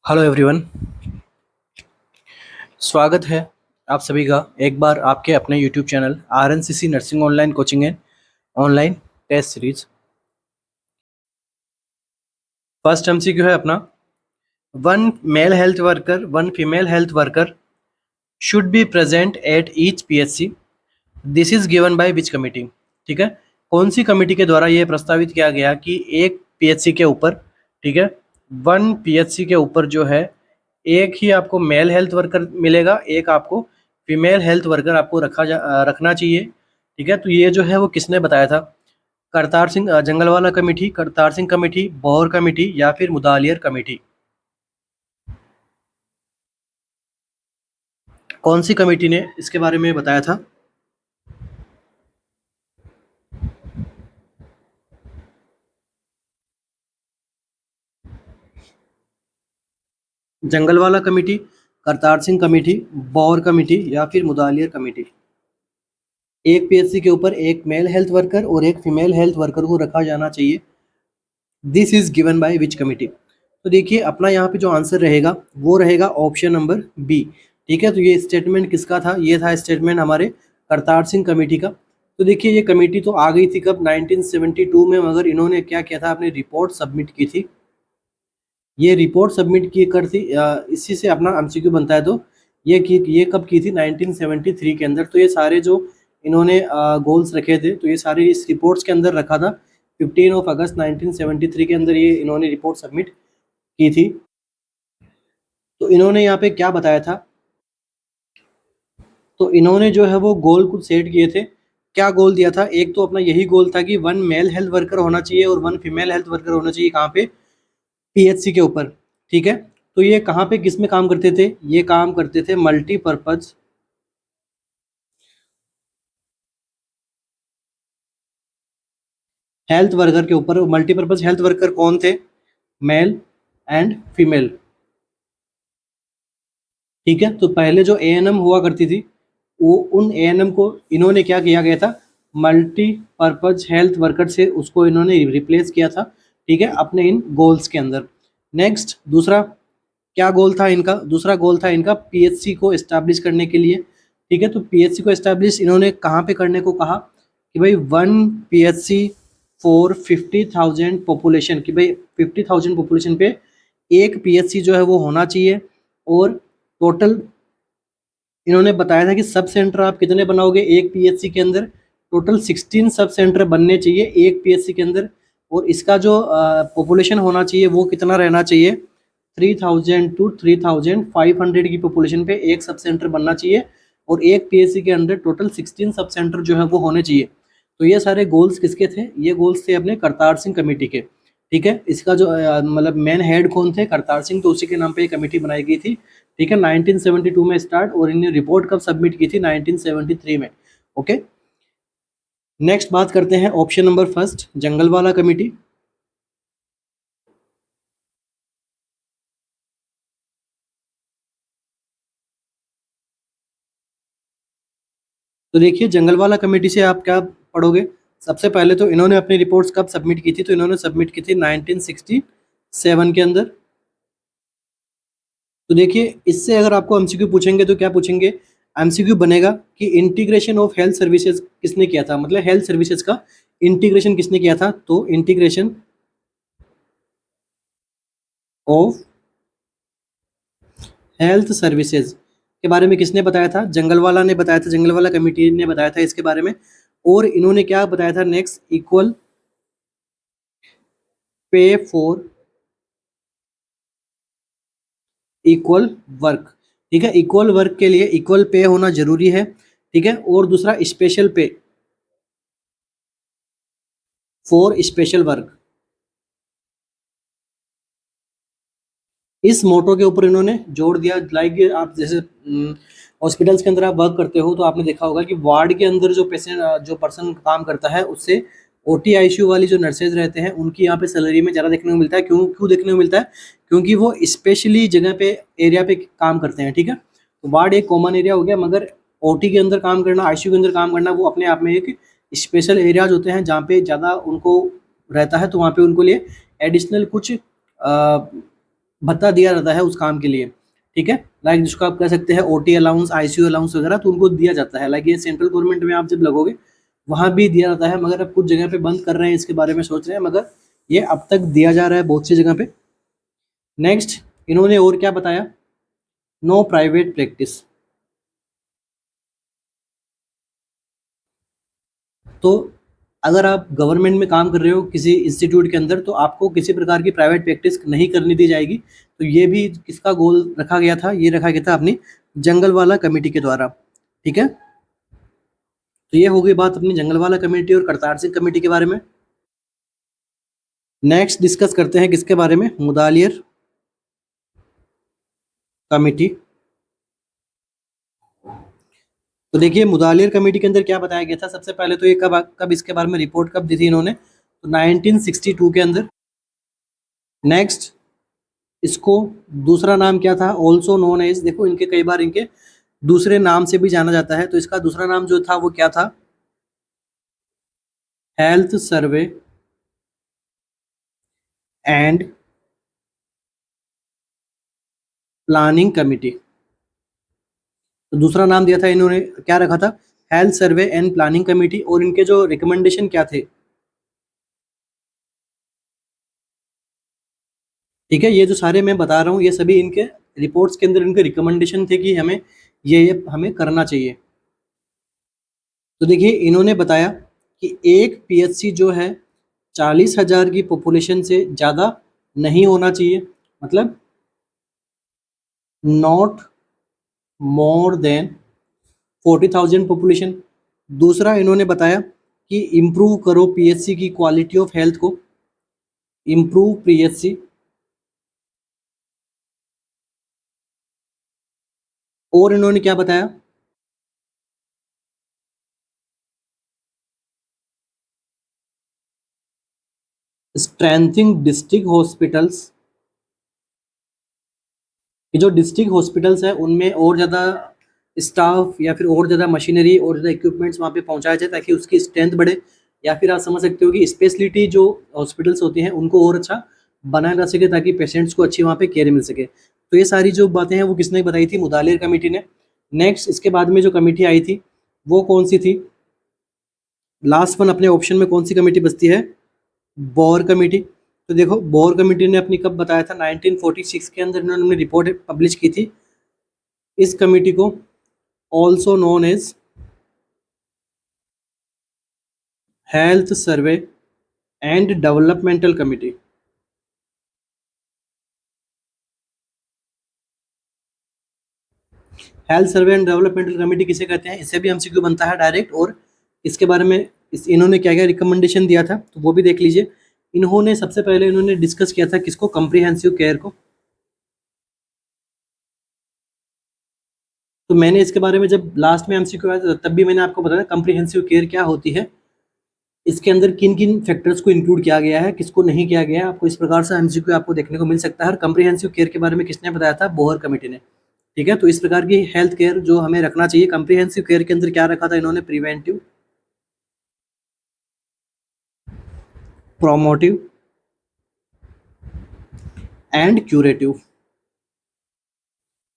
Hello everyone, स्वागत है आप सभी का एक बार आपके अपने YouTube channel RNCC nursing online coaching and online test series. First MCQ है अपना, one male health worker one female health worker should be present at each PHC, this is given by which committee. ठीक है, कौन सी committee के द्वारा ये प्रस्तावित किया गया कि एक पीएचसी के ऊपर, ठीक है, वन पीएचसी के ऊपर जो है एक ही आपको मेल हेल्थ वर्कर मिलेगा, एक आपको फीमेल हेल्थ वर्कर आपको रखना चाहिए। ठीक है, तो ये जो है वो किसने बताया था? करतार सिंह जंगलवाला कमेटी, करतार सिंह कमेटी, बौर कमेटी या फिर मुदालियर कमेटी? कौन सी कमेटी ने इसके बारे में बताया था? जंगलवाला कमेटी, करतार सिंह कमेटी, बौर कमेटी या फिर मुदालियर कमेटी? एक पीएचसी के ऊपर एक मेल हेल्थ वर्कर और एक फीमेल हेल्थ वर्कर को रखा जाना चाहिए, this is given by which committee? तो देखिए अपना यहाँ पे जो आंसर रहेगा वो रहेगा ऑप्शन नंबर बी। ठीक है, तो ये स्टेटमेंट किसका था? ये था स्टेटमेंट हमारे करतार सिंह कमेटी का। तो देखिए ये कमेटी तो आ गई थी कब? 1972 में, मगर इन्होंने क्या किया था? अपनी रिपोर्ट सबमिट की थी। ये रिपोर्ट सबमिट की कर थी, इसी से अपना एमसीक्यू बनता है। तो ये कब की थी? 1973 के अंदर। तो ये सारे जो इन्होंने गोल्स रखे थे तो ये सारे इस रिपोर्ट्स के अंदर रखा था। 15 अगस्त 1973 के अंदर ये इन्होंने रिपोर्ट सबमिट की थी। तो इन्होंने यहाँ पे क्या बताया था? तो इन्होंने जो है वो गोल कुछ सेट किए थे। क्या गोल दिया था? एक तो अपना यही गोल था कि वन मेल हेल्थ वर्कर होना चाहिए और वन फीमेल हेल्थ वर्कर होना चाहिए। कहाँ पे? पीएचसी के ऊपर। ठीक है, तो ये कहाँ पे किस में काम करते थे? ये काम करते थे मल्टीपर्पज हेल्थ वर्कर के ऊपर। मल्टीपर्पज हेल्थ वर्कर कौन थे? Male and female. ठीक है, तो पहले जो एएनएम हुआ करती थी वो उन एएनएम को इन्होंने क्या किया गया था? मल्टीपर्पज हेल्थ वर्कर से उसको इन्होंने रिप्लेस किया था। ठीक है, अपने इन गोल्स के अंदर। नेक्स्ट दूसरा क्या गोल था इनका? दूसरा गोल था इनका पीएचसी को एस्टैब्लिश करने के लिए। ठीक है, तो पीएचसी को एस्टैब्लिश इन्होंने कहाँ पे करने को कहा? कि भाई वन पीएचसी फॉर 50,000 पॉपुलेशन, कि भाई 50,000 पॉपुलेशन पे एक पीएचसी जो है वो होना चाहिए। और टोटल इन्होंने बताया था कि सब सेंटर आप कितने बनाओगे एक पीएचसी के अंदर? टोटल 16 सब सेंटर बनने चाहिए एक पीएचसी के अंदर। और इसका जो पॉपुलेशन होना चाहिए वो कितना रहना चाहिए? 3,000 टू 3,500 की पॉपुलेशन पे एक सब सेंटर बनना चाहिए। और एक पीएचसी के अंदर टोटल 16 सब सेंटर जो है वो होने चाहिए। तो ये सारे गोल्स किसके थे? ये गोल्स थे अपने करतार सिंह कमेटी के। ठीक है, इसका जो मतलब मेन हेड कौन थे? करतार सिंह। तो उसी के नाम पे ये कमेटी बनाई गई थी। ठीक है, 1972 में स्टार्ट, और इन्हें रिपोर्ट कब सबमिट की थी? 1973 में। ओके, नेक्स्ट बात करते हैं option number first, Jungalwalla committee. तो देखिए जंगलवाला कमेटी से आप क्या पढ़ोगे? सबसे पहले तो इन्होंने अपनी रिपोर्ट्स कब सबमिट की थी? तो इन्होंने सबमिट की थी 1967 के अंदर। तो देखिए इससे अगर आपको एमसीक्यू पूछेंगे तो क्या पूछेंगे? एमसीक्यू बनेगा कि इंटीग्रेशन ऑफ हेल्थ सर्विसेज किसने किया था, मतलब हेल्थ सर्विसेज का इंटीग्रेशन किसने किया था? तो इंटीग्रेशन ऑफ हेल्थ सर्विसेज के बारे में किसने बताया था? जंगलवाला ने बताया था, जंगलवाला कमेटी ने बताया था इसके बारे में। और इन्होंने क्या बताया था next? Equal pay for equal work. ठीक है, इक्वल वर्क के लिए इक्वल पे होना जरूरी है। ठीक है, और दूसरा स्पेशल पे फॉर स्पेशल वर्क। इस मोटो के ऊपर इन्होंने जोड़ दिया। लाइक आप जैसे हॉस्पिटल्स के अंदर आप वर्क करते हो तो आपने देखा होगा कि वार्ड के अंदर जो पेशेंट जो पर्सन काम करता है उससे ओटी आईसीयू वाली जो नर्सेज रहते हैं उनकी यहाँ पे सैलरी में ज़्यादा देखने को मिलता है। क्यों क्यों देखने को मिलता है? क्योंकि वो स्पेशली जगह पे एरिया पे काम करते हैं। ठीक है, तो वार्ड एक कॉमन एरिया हो गया, मगर ओटी के अंदर काम करना, आईसीयू के अंदर काम करना, वो अपने आप में एक स्पेशल एरियाज होते हैं जहाँ पे ज़्यादा उनको रहता है। तो वहाँ पे उनको लिए एडिशनल कुछ भत्ता दिया जाता है उस काम के लिए, ठीक है। लाइक जिसको आप कह सकते हैं ओटी अलाउंस, आईसीयू अलाउंस वगैरह, तो उनको दिया जाता है। लाइक ये सेंट्रल गवर्नमेंट में आप जब लगोगे वहाँ भी दिया जाता है, मगर अब कुछ जगह पे बंद कर रहे हैं, इसके बारे में सोच रहे हैं, मगर ये अब तक दिया जा रहा है बहुत सी जगह पे। नेक्स्ट इन्होंने और क्या बताया, नो प्राइवेट प्रैक्टिस। तो अगर आप गवर्नमेंट में काम कर रहे हो किसी इंस्टीट्यूट के अंदर, तो आपको किसी प्रकार की प्राइवेट प्रैक्टिस नहीं करनी दी जाएगी। तो ये भी किसका गोल रखा गया था, ये रखा गया था अपनी जंगलवाला कमेटी के द्वारा, ठीक है। तो ये हो गई बात अपनी जंगलवाला कमेटी और करतार सिंह कमेटी के बारे में। नेक्स्ट डिस्कस करते हैं किसके बारे में, मुदालियर कमेटी। तो देखिए मुदालियर कमेटी के अंदर क्या बताया गया था, सबसे पहले तो ये कब कब इसके बारे में रिपोर्ट कब दी थी इन्होंने, तो 1962 के अंदर। नेक्स्ट इसको दूसरा नाम क्या था, ऑल्सो नोन एज, देखो इनके कई बार इनके दूसरे नाम से भी जाना जाता है, तो इसका दूसरा नाम जो था वो क्या था, health survey and planning committee. तो दूसरा नाम दिया था इन्होंने, क्या रखा था, health survey and planning committee. और इनके जो रिकमेंडेशन क्या थे, ठीक है, ये जो सारे मैं बता रहा हूँ ये सभी इनके रिपोर्ट्स के अंदर इनके रिकमेंडेशन थे कि हमें ये हमें करना चाहिए। तो देखिए इन्होंने बताया कि एक पीएचसी जो है 40,000 की पॉपुलेशन से ज़्यादा नहीं होना चाहिए, मतलब नॉट मोर देन 40,000 पॉपुलेशन। दूसरा इन्होंने बताया कि इम्प्रूव करो पीएचसी की क्वालिटी ऑफ हेल्थ को, इम्प्रूव पीएचसी। और इन्होंने क्या बताया, स्ट्रेंथिंग डिस्ट्रिक्ट हॉस्पिटल्स, कि जो डिस्ट्रिक्ट हॉस्पिटल्स हैं उनमें और ज़्यादा स्टाफ या फिर और ज़्यादा मशीनरी और ज़्यादा इक्विपमेंट्स वहाँ पे पहुँचाया जाए ताकि उसकी स्ट्रेंथ बढ़े, या फिर आप समझ सकते हो कि स्पेशलिटी जो हॉस्पिटल्स होती हैं उनको और अच्छा बनाया जा सके ताकि पेशेंट्स को अच्छी वहाँ पे केयर मिल सके। तो ये सारी जो बातें हैं वो किसने बताई थी, मुदालिर कमेटी ने। नेक्स्ट इसके बाद में जो कमेटी आई थी वो कौन सी थी, लास्ट वन अपने ऑप्शन में कौन सी कमेटी बचती है, बोर कमेटी। तो देखो बोर कमेटी ने अपनी कब बताया था, 1946 के अंदर इन्होंने रिपोर्ट पब्लिश की थी। इस कमेटी को also known as health survey and developmental committee. Health survey and developmental committee किसे कहते हैं, इससे भी एमसीक्यू बनता है डायरेक्ट। और इसके बारे में इन्होंने क्या क्या रिकमेंडेशन दिया था तो वो भी देख लीजिए। इन्होंने सबसे पहले इन्होंने डिस्कस किया था किसको, कम्प्रीहेंसिव केयर को। तो मैंने इसके बारे में जब लास्ट में एमसीक्यू आया था तब भी मैंने आपको बताया कम्प्रीहेंसिव केयर क्या होती है, इसके अंदर किन किन फैक्टर्स को इंक्लूड किया गया है, किसको नहीं किया गया है। आपको इस प्रकार से एमसीक्यू आपको देखने को मिल सकता है। कम्प्रीहेंसिव केयर के बारे में किसने बताया था, बोहर कमेटी ने, ठीक है। तो इस प्रकार की हेल्थ केयर जो हमें रखना चाहिए, कम्प्रीहेंसिव केयर के अंदर क्या रखा था इन्होंने, प्रिवेंटिव, प्रोमोटिव एंड क्यूरेटिव।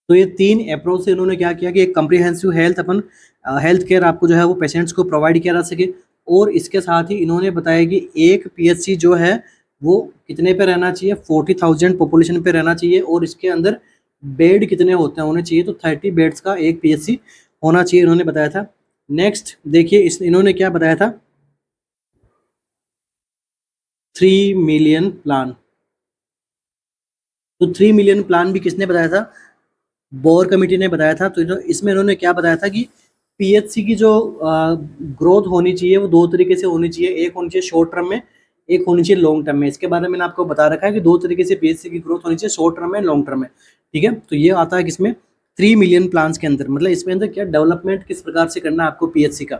तो ये तीन अप्रोच से इन्होंने क्या किया कि एक कम्प्रीहेंसिव हेल्थ अपन हेल्थ केयर आपको जो है वो पेशेंट्स को प्रोवाइड किया जा सके। और इसके साथ ही इन्होंने बताया कि एक पीएचसी जो है वो कितने पे रहना चाहिए, 40,000 पॉपुलेशन पे रहना चाहिए। और इसके अंदर बेड कितने होने चाहिए, तो 30 बेड्स का एक पीएचसी होना चाहिए, इन्होंने बताया था। नेक्स्ट देखिए इन्होंने क्या बताया था, 3 मिलियन प्लान। तो 3 मिलियन प्लान भी किसने बताया था, बोर कमेटी ने बताया था। तो इसमें इन्होंने क्या बताया था कि पीएचसी की जो ग्रोथ होनी चाहिए वो दो तरीके से होनी चाहिए, एक होनी चाहिए शॉर्ट टर्म में, एक होनी चाहिए लॉन्ग टर्म में। इसके बारे में मैंने आपको बता रखा है कि दो तरीके से पीएचसी की ग्रोथ होनी चाहिए, शॉर्ट टर्म में, लॉन्ग टर्म में, ठीक है। तो ये आता है किसमें, 3 मिलियन प्लान्स के अंदर, मतलब इसमें अंदर क्या डेवलपमेंट किस प्रकार से करना है आपको पीएचसी का।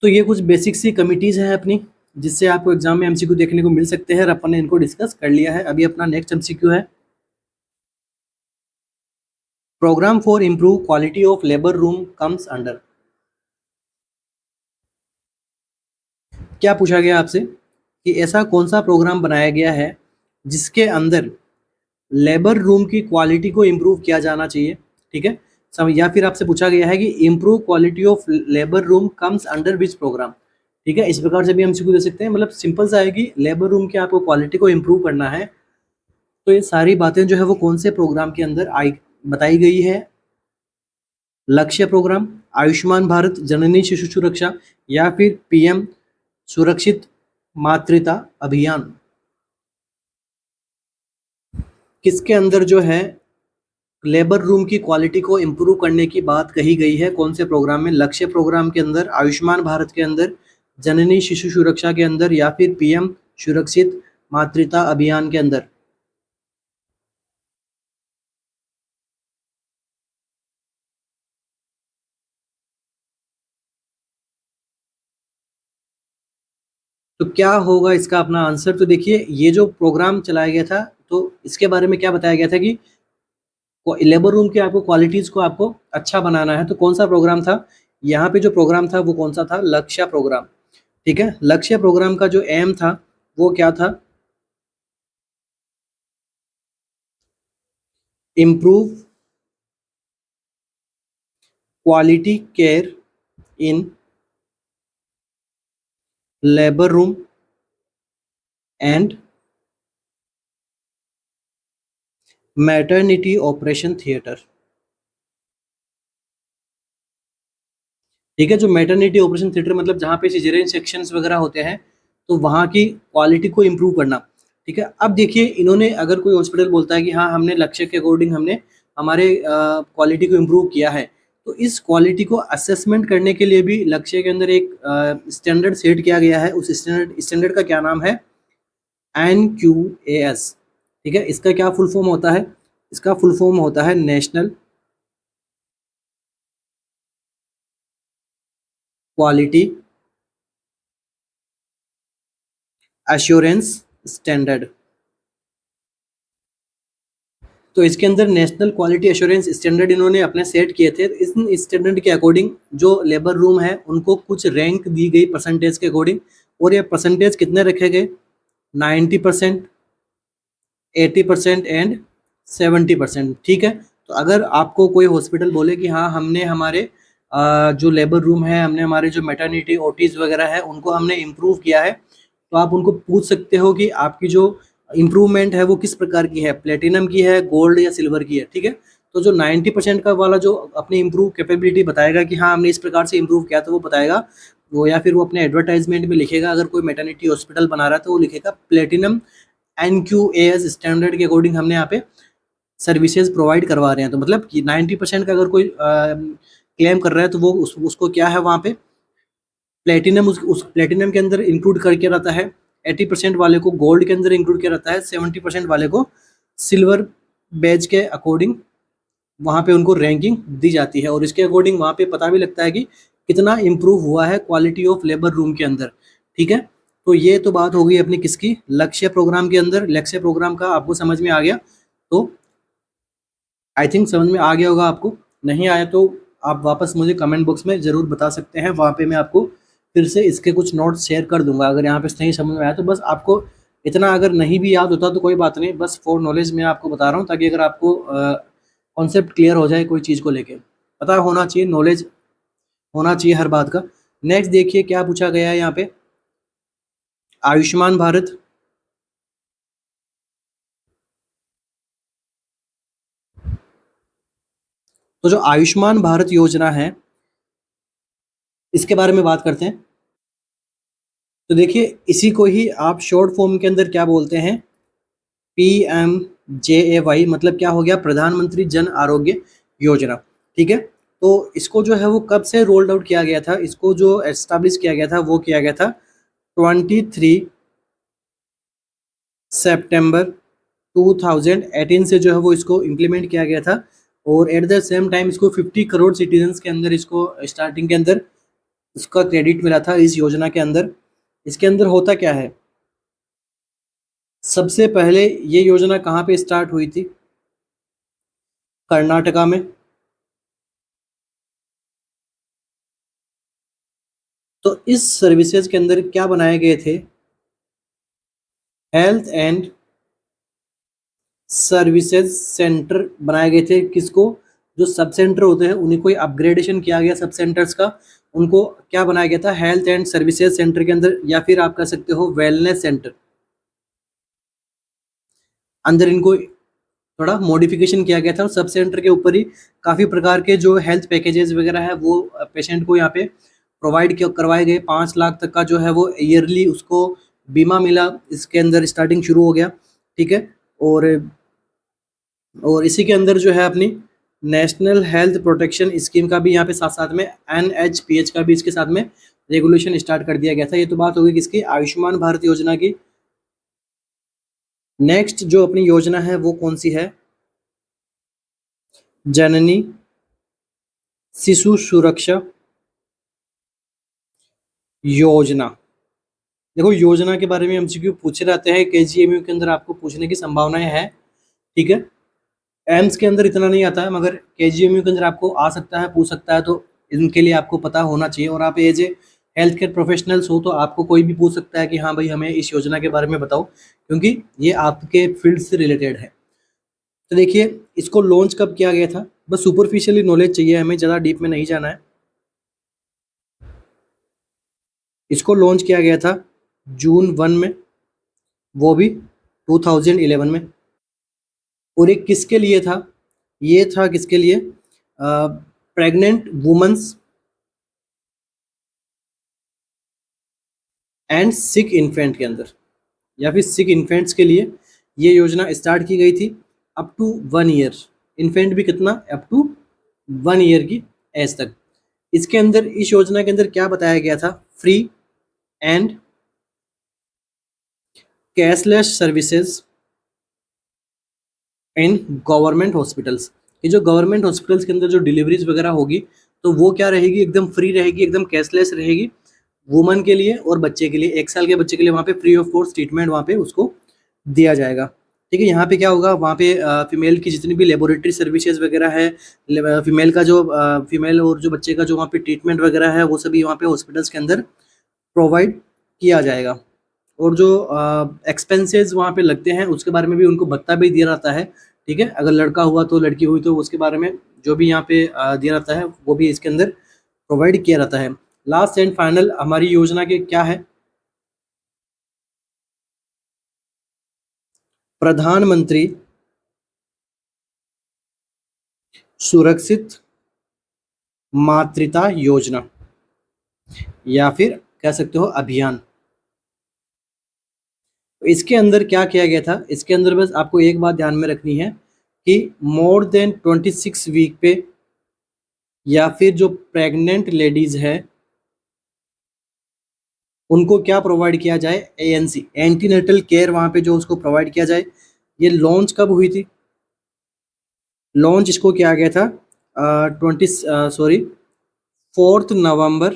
तो ये कुछ बेसिक सी कमिटीज़ हैं अपनी, जिससे आपको एग्जाम में एमसीक्यू देखने को मिल सकते हैं, और अपन ने इनको डिस्कस कर लिया है। अभी अपना नेक्स्ट एमसीक्यू है, programme for improve quality of labour room comes under. क्या पूछा गया आपसे कि ऐसा कौन सा प्रोग्राम बनाया गया है जिसके अंदर लेबर रूम की क्वालिटी को इम्प्रूव किया जाना चाहिए, ठीक है। या फिर आपसे पूछा गया है कि improve quality of labour room comes under which programme, ठीक है। इस प्रकार से भी हम सीखो दे सकते हैं, मतलब सिंपल सा है कि लेबर रूम की आपको क्वालिटी को इम्प्रूव करना है, तो ये सारी बातें जो है वो कौन से प्रोग्राम के अंदर आई बताई गई है। लक्ष्य प्रोग्राम, आयुष्मान भारत, जननी शिशु सुरक्षा, या फिर पीएम सुरक्षित मातृत्व अभियान, किसके अंदर जो है लेबर रूम की क्वालिटी को इम्प्रूव करने की बात कही गई है, कौन से प्रोग्राम में? लक्ष्य प्रोग्राम के अंदर, आयुष्मान भारत के अंदर, जननी शिशु सुरक्षा के अंदर, या फिर पीएम सुरक्षित मातृत्व अभियान के अंदर। तो क्या होगा इसका अपना आंसर? तो देखिए, ये जो प्रोग्राम चलाया गया था, तो इसके बारे में क्या बताया गया था कि लेबर रूम की आपको क्वालिटीज को आपको अच्छा बनाना है। तो कौन सा प्रोग्राम था यहाँ पे? जो प्रोग्राम था वो कौन सा था? लक्ष्य प्रोग्राम, ठीक है। लक्ष्य प्रोग्राम का जो एम था वो क्या था? Improve quality care in labour room and maternity operation theatre, ठीक है। जो मैटरनिटी ऑपरेशन थिएटर मतलब जहाँ पे सिजेरियन सेक्शंस वगैरह होते हैं, तो वहाँ की क्वालिटी को इम्प्रूव करना, ठीक है। अब देखिए, इन्होंने अगर कोई हॉस्पिटल बोलता है कि हाँ हमने लक्ष्य के अकॉर्डिंग हमने हमारे क्वालिटी को इम्प्रूव किया है, तो इस क्वालिटी को असेसमेंट करने के लिए भी लक्ष्य के अंदर एक स्टैंडर्ड सेट किया गया है। उस स्टैंडर्ड का क्या नाम है? NQAS, ठीक है। इसका क्या फुल फॉर्म होता है? इसका फुल फॉर्म होता है नेशनल क्वालिटी एश्योरेंस स्टैंडर्ड। तो इसके अंदर नेशनल क्वालिटी एश्योरेंस स्टैंडर्ड इन्होंने अपने सेट किए थे। इस स्टैंडर्ड के अकॉर्डिंग जो लेबर रूम है उनको कुछ रैंक दी गई परसेंटेज के अकॉर्डिंग, और ये परसेंटेज कितने रखे गए? 90%, 80% एंड 70%, ठीक है। तो अगर आपको कोई हॉस्पिटल बोले कि हाँ हमने हमारे जो लेबर रूम है, हमने हमारे जो मैटरनिटी ओटीज वगैरह है उनको हमने इम्प्रूव किया है, तो आप उनको पूछ सकते हो कि आपकी जो इम्प्रूवमेंट है वो किस प्रकार की है, प्लेटिनम की है, गोल्ड या सिल्वर की है, ठीक है। तो जो 90% का वाला जो अपनी इम्प्रूव कैपेबिलिटी बताएगा कि हाँ हमने इस प्रकार से इम्प्रूव किया, तो वो बताएगा वो, या फिर वो अपने एडवर्टाइजमेंट में लिखेगा। अगर कोई मैटरनिटी हॉस्पिटल बना रहा है तो वो लिखेगा प्लेटिनम NQAS स्टैंडर्ड के अकॉर्डिंग हमने यहाँ पे सर्विसेज प्रोवाइड करवा रहे हैं। तो मतलब कि 90% का अगर कोई क्लेम कर रहा है तो वो उसको क्या है वहाँ पे प्लेटिनम, उस प्लेटिनम के अंदर इंक्लूड करके रहता है, 80% वाले को गोल्ड के अंदर इंक्लूड किया रहता है, 70% वाले को सिल्वर बैज के अकॉर्डिंग वहाँ पे उनको रैंकिंग दी जाती है, और इसके अकॉर्डिंग वहाँ पे पता भी लगता है कि कितना इम्प्रूव हुआ है क्वालिटी ऑफ लेबर रूम के अंदर, ठीक है। तो ये तो बात हो गई अपनी किसकी? लक्ष्य प्रोग्राम के अंदर। लक्ष्य प्रोग्राम का आपको समझ में आ गया? तो आई थिंक समझ में आ गया होगा आपको। नहीं आया तो आप वापस मुझे कमेंट बॉक्स में ज़रूर बता सकते हैं, वहाँ पे मैं आपको फिर से इसके कुछ नोट्स शेयर कर दूंगा। अगर यहाँ पे नहीं समझ में आया तो बस आपको इतना, अगर नहीं भी याद होता तो कोई बात नहीं, बस फॉर नॉलेज मैं आपको बता रहा हूँ, ताकि अगर आपको कॉन्सेप्ट क्लियर हो जाए कोई चीज़ को लेके, पता होना चाहिए, नॉलेज होना चाहिए हर बात का। नेक्स्ट देखिए क्या पूछा गया है यहाँ पे, आयुष्मान भारत। तो जो आयुष्मान भारत योजना है इसके बारे में बात करते हैं। तो देखिए, इसी को ही आप शॉर्ट फॉर्म के अंदर क्या बोलते हैं? PMJAY, मतलब क्या हो गया? प्रधानमंत्री जन आरोग्य योजना, ठीक है। तो इसको जो है वो कब से रोल्ड आउट किया गया था? इसको जो एस्टाब्लिश किया गया था वो किया गया था 23 सितंबर 2018 से जो है वो इसको इम्प्लीमेंट किया गया था। और एट द सेम टाइम इसको 50 करोड़ सिटीजन्स के अंदर इसको स्टार्टिंग के अंदर इसका क्रेडिट मिला था इस योजना के अंदर। इसके अंदर होता क्या है? सबसे पहले ये योजना कहाँ पे स्टार्ट हुई थी? कर्नाटका में। तो इस सर्विसेज के अंदर क्या बनाए गए थे? हेल्थ एंड सर्विसेज सेंटर बनाए गए थे। किसको? जो सब सेंटर होते हैं उन्हीं को अपग्रेडेशन किया गया सब सेंटर्स का। उनको क्या बनाया गया था? हेल्थ एंड सर्विसेज सेंटर के अंदर, या फिर आप कह सकते हो वेलनेस सेंटर अंदर इनको थोड़ा मॉडिफिकेशन किया गया था। और सब सेंटर के ऊपर ही काफ़ी प्रकार के जो हेल्थ पैकेजेस वगैरह है वो पेशेंट को यहाँ पे प्रोवाइड करवाए गए। 5 लाख तक का जो है वो ईयरली उसको बीमा मिला, इसके अंदर स्टार्टिंग शुरू हो गया। ठीक है। और और इसी के अंदर जो है अपनी नेशनल हेल्थ प्रोटेक्शन स्कीम का भी यहाँ पे साथ साथ में NHPH का भी इसके साथ में रेगुलेशन स्टार्ट कर दिया गया था। ये तो बात होगी किसकी? आयुष्मान भारत योजना की। नेक्स्ट जो अपनी योजना है वो कौन सी है? जननी शिशु सुरक्षा योजना। देखो योजना के बारे में एमसीक्यू पूछे जाते हैं, KGMU के अंदर आपको पूछने की संभावनाएं है। ठीक है। एम्स के अंदर इतना नहीं आता है, मगर KGMU के अंदर आपको आ सकता है, पूछ सकता है। तो इनके लिए आपको पता होना चाहिए। और आप as a health care professionals हो तो आपको कोई भी पूछ सकता है कि हाँ भाई हमें इस योजना के बारे में बताओ, क्योंकि ये आपके फील्ड से रिलेटेड है। तो देखिए इसको लॉन्च कब किया गया था? बस सुपरफिशियली नॉलेज चाहिए हमें, ज़्यादा डीप में नहीं जाना है। इसको लॉन्च किया गया था जून 1 में, वो भी 2011 में। और ये किसके लिए था? ये था किसके लिए? Pregnant women's and sick infant के अंदर, या फिर सिक इन्फेंट्स के लिए ये योजना स्टार्ट की गई थी। अप टू 1 ईयर, इन्फेंट भी कितना? अप टू 1 ईयर की एज तक। इसके अंदर, इस योजना के अंदर क्या बताया गया था? Free and cashless services in government hospitals. ये जो गवर्नमेंट हॉस्पिटल्स के अंदर जो डिलीवरीज वगैरह होगी तो वो क्या रहेगी? एकदम फ्री रहेगी, एकदम कैशलेस रहेगी। वुमन के लिए और बच्चे के लिए, 1 साल के बच्चे के लिए वहाँ पे फ्री ऑफ कॉस्ट ट्रीटमेंट वहाँ पे उसको दिया जाएगा। ठीक है। यहाँ पे क्या होगा? वहाँ पे फीमेल की जितनी भी लेबोरेटरी सर्विसेज वगैरह है, फीमेल का जो फीमेल और जो बच्चे का जो वहाँ पे ट्रीटमेंट वगैरह है वो सभी वहाँ पे हॉस्पिटल्स के अंदर प्रोवाइड किया जाएगा। और जो एक्सपेंसेस वहाँ पे लगते हैं उसके बारे में भी उनको भत्ता भी दिया जाता है। ठीक है। अगर लड़का हुआ तो लड़की हुई तो उसके बारे में जो भी यहाँ पे दिया जाता है वो भी इसके अंदर प्रोवाइड किया जाता है। लास्ट एंड फाइनल हमारी योजना के क्या है? प्रधानमंत्री सुरक्षित मातृत्व योजना, या फिर कह सकते हो अभियान। तो इसके अंदर क्या किया गया था? इसके अंदर बस आपको एक बात ध्यान में रखनी है कि मोर देन 26 वीक पे, या फिर जो प्रेग्नेंट लेडीज है उनको क्या प्रोवाइड किया जाए? ANC एंटीनेटल केयर वहाँ पे जो उसको प्रोवाइड किया जाए। ये लॉन्च कब हुई थी? लॉन्च इसको किया गया था 4 नवंबर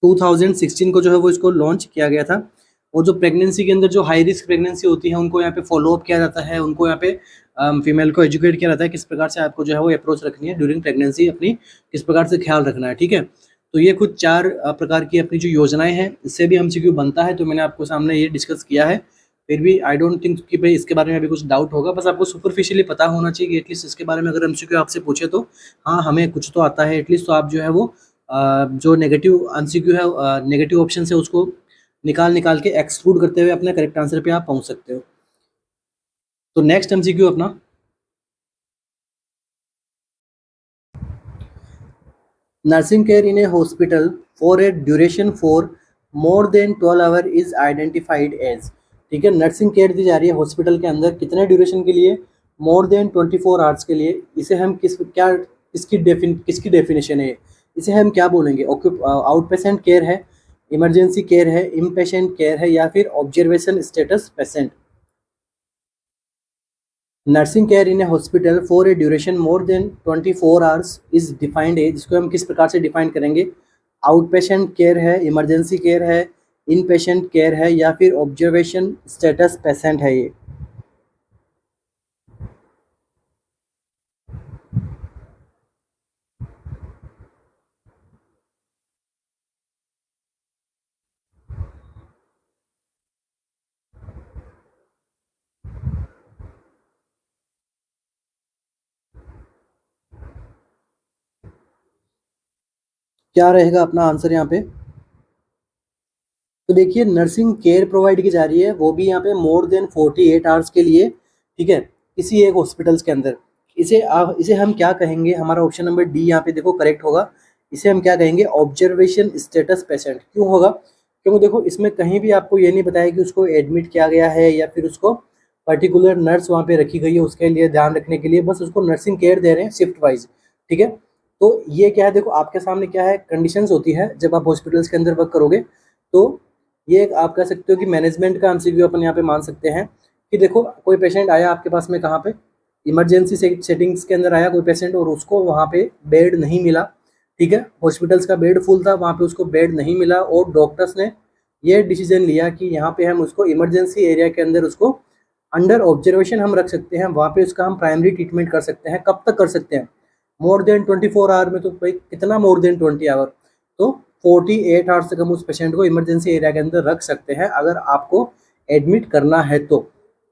2016 को जो है वो इसको लॉन्च किया गया था। और जो प्रेगनेंसी के अंदर जो हाई रिस्क प्रेगनेंसी होती है उनको यहाँ पे फॉलो अप किया जाता है, उनको यहाँ पे फीमेल को एजुकेट किया जाता है किस प्रकार से आपको जो है वो अप्रोच रखनी है ड्यूरिंग प्रेगनेंसी, अपनी किस प्रकार से ख्याल रखना है। ठीक है। तो ये कुछ 4 प्रकार की अपनी जो योजनाएं हैं, इससे भी MCQ बनता है, तो मैंने आपको सामने ये डिस्कस किया है। फिर भी आई डोंट थिंक कि भाई इसके बारे में अभी कुछ डाउट होगा। बस आपको सुपरफिशियली पता होना चाहिए कि एटलीस्ट इसके बारे में अगर MCQ आपसे पूछे तो हाँ हमें कुछ तो आता है एटलीस्ट। तो आप जो है वो जो नेगेटिव MCQ है, नेगेटिव ऑप्शन है, उसको निकाल निकाल के एक्सक्लूड करते हुए अपने करेक्ट आंसर पे आप पहुंच सकते हो। तो नेक्स्ट MCQ अपना, nursing care in a hospital for a duration for more than 12 hour is identified as. ठीक है। नर्सिंग केयर दी जा रही है हॉस्पिटल के अंदर कितने ड्यूरेशन के लिए? मोर देन 24 आवर्स के लिए। इसे हम किसकी डेफिनेशन है? इसे हम क्या बोलेंगे? आउट पेशेंट केयर है, इमरजेंसी केयर है, इनपेशेंट केयर है, या फिर observation status patient. Nursing care in A hospital for a duration more than 24 hours is defined है। जिसको हम किस प्रकार से डिफाइन करेंगे? आउट पेशेंट केयर है, इमरजेंसी केयर है, इन पेशेंट केयर है, या फिर ऑब्जर्वेशन स्टेटस पेशेंट है ये। क्या रहेगा अपना आंसर यहाँ पे? तो देखिए नर्सिंग केयर प्रोवाइड की जा रही है, वो भी यहाँ पे मोर देन 48 आवर्स के लिए, ठीक है, किसी एक हॉस्पिटल्स के अंदर। इसे हम क्या कहेंगे? हमारा ऑप्शन नंबर डी यहाँ पे देखो करेक्ट होगा। इसे हम क्या कहेंगे? Observation status patient. क्यों होगा? क्योंकि देखो इसमें कहीं भी आपको ये नहीं बताया कि उसको एडमिट किया गया है या फिर उसको पर्टिकुलर नर्स वहाँ पे रखी गई है उसके लिए ध्यान रखने के लिए, बस उसको नर्सिंग केयर दे रहे हैं शिफ्ट वाइज, ठीक है। तो ये क्या है, देखो आपके सामने क्या है, कंडीशंस होती है जब आप हॉस्पिटल्स के अंदर वर्क करोगे। तो ये एक आप कह सकते हो कि मैनेजमेंट का एमसीक्यू अपन यहाँ पे मान सकते हैं कि देखो कोई पेशेंट आया आपके पास में, कहाँ पे? इमरजेंसी सेटिंग्स के अंदर आया कोई पेशेंट और उसको वहाँ पे बेड नहीं मिला, ठीक है, हॉस्पिटल्स का बेड फुल था, वहाँ पे उसको बेड नहीं मिला और डॉक्टर्स ने ये डिसीजन लिया कि यहाँ पे हम उसको इमरजेंसी एरिया के अंदर उसको अंडर ऑब्जर्वेशन हम रख सकते हैं, वहाँ पे उसका हम प्राइमरी ट्रीटमेंट कर सकते हैं। कब तक कर सकते हैं? मोर देन 24 आवर में। तो भाई कितना मोर देन 20 आवर? तो 48 आवर्स तक हम उस पेशेंट को इमरजेंसी एरिया के अंदर रख सकते हैं अगर आपको एडमिट करना है तो।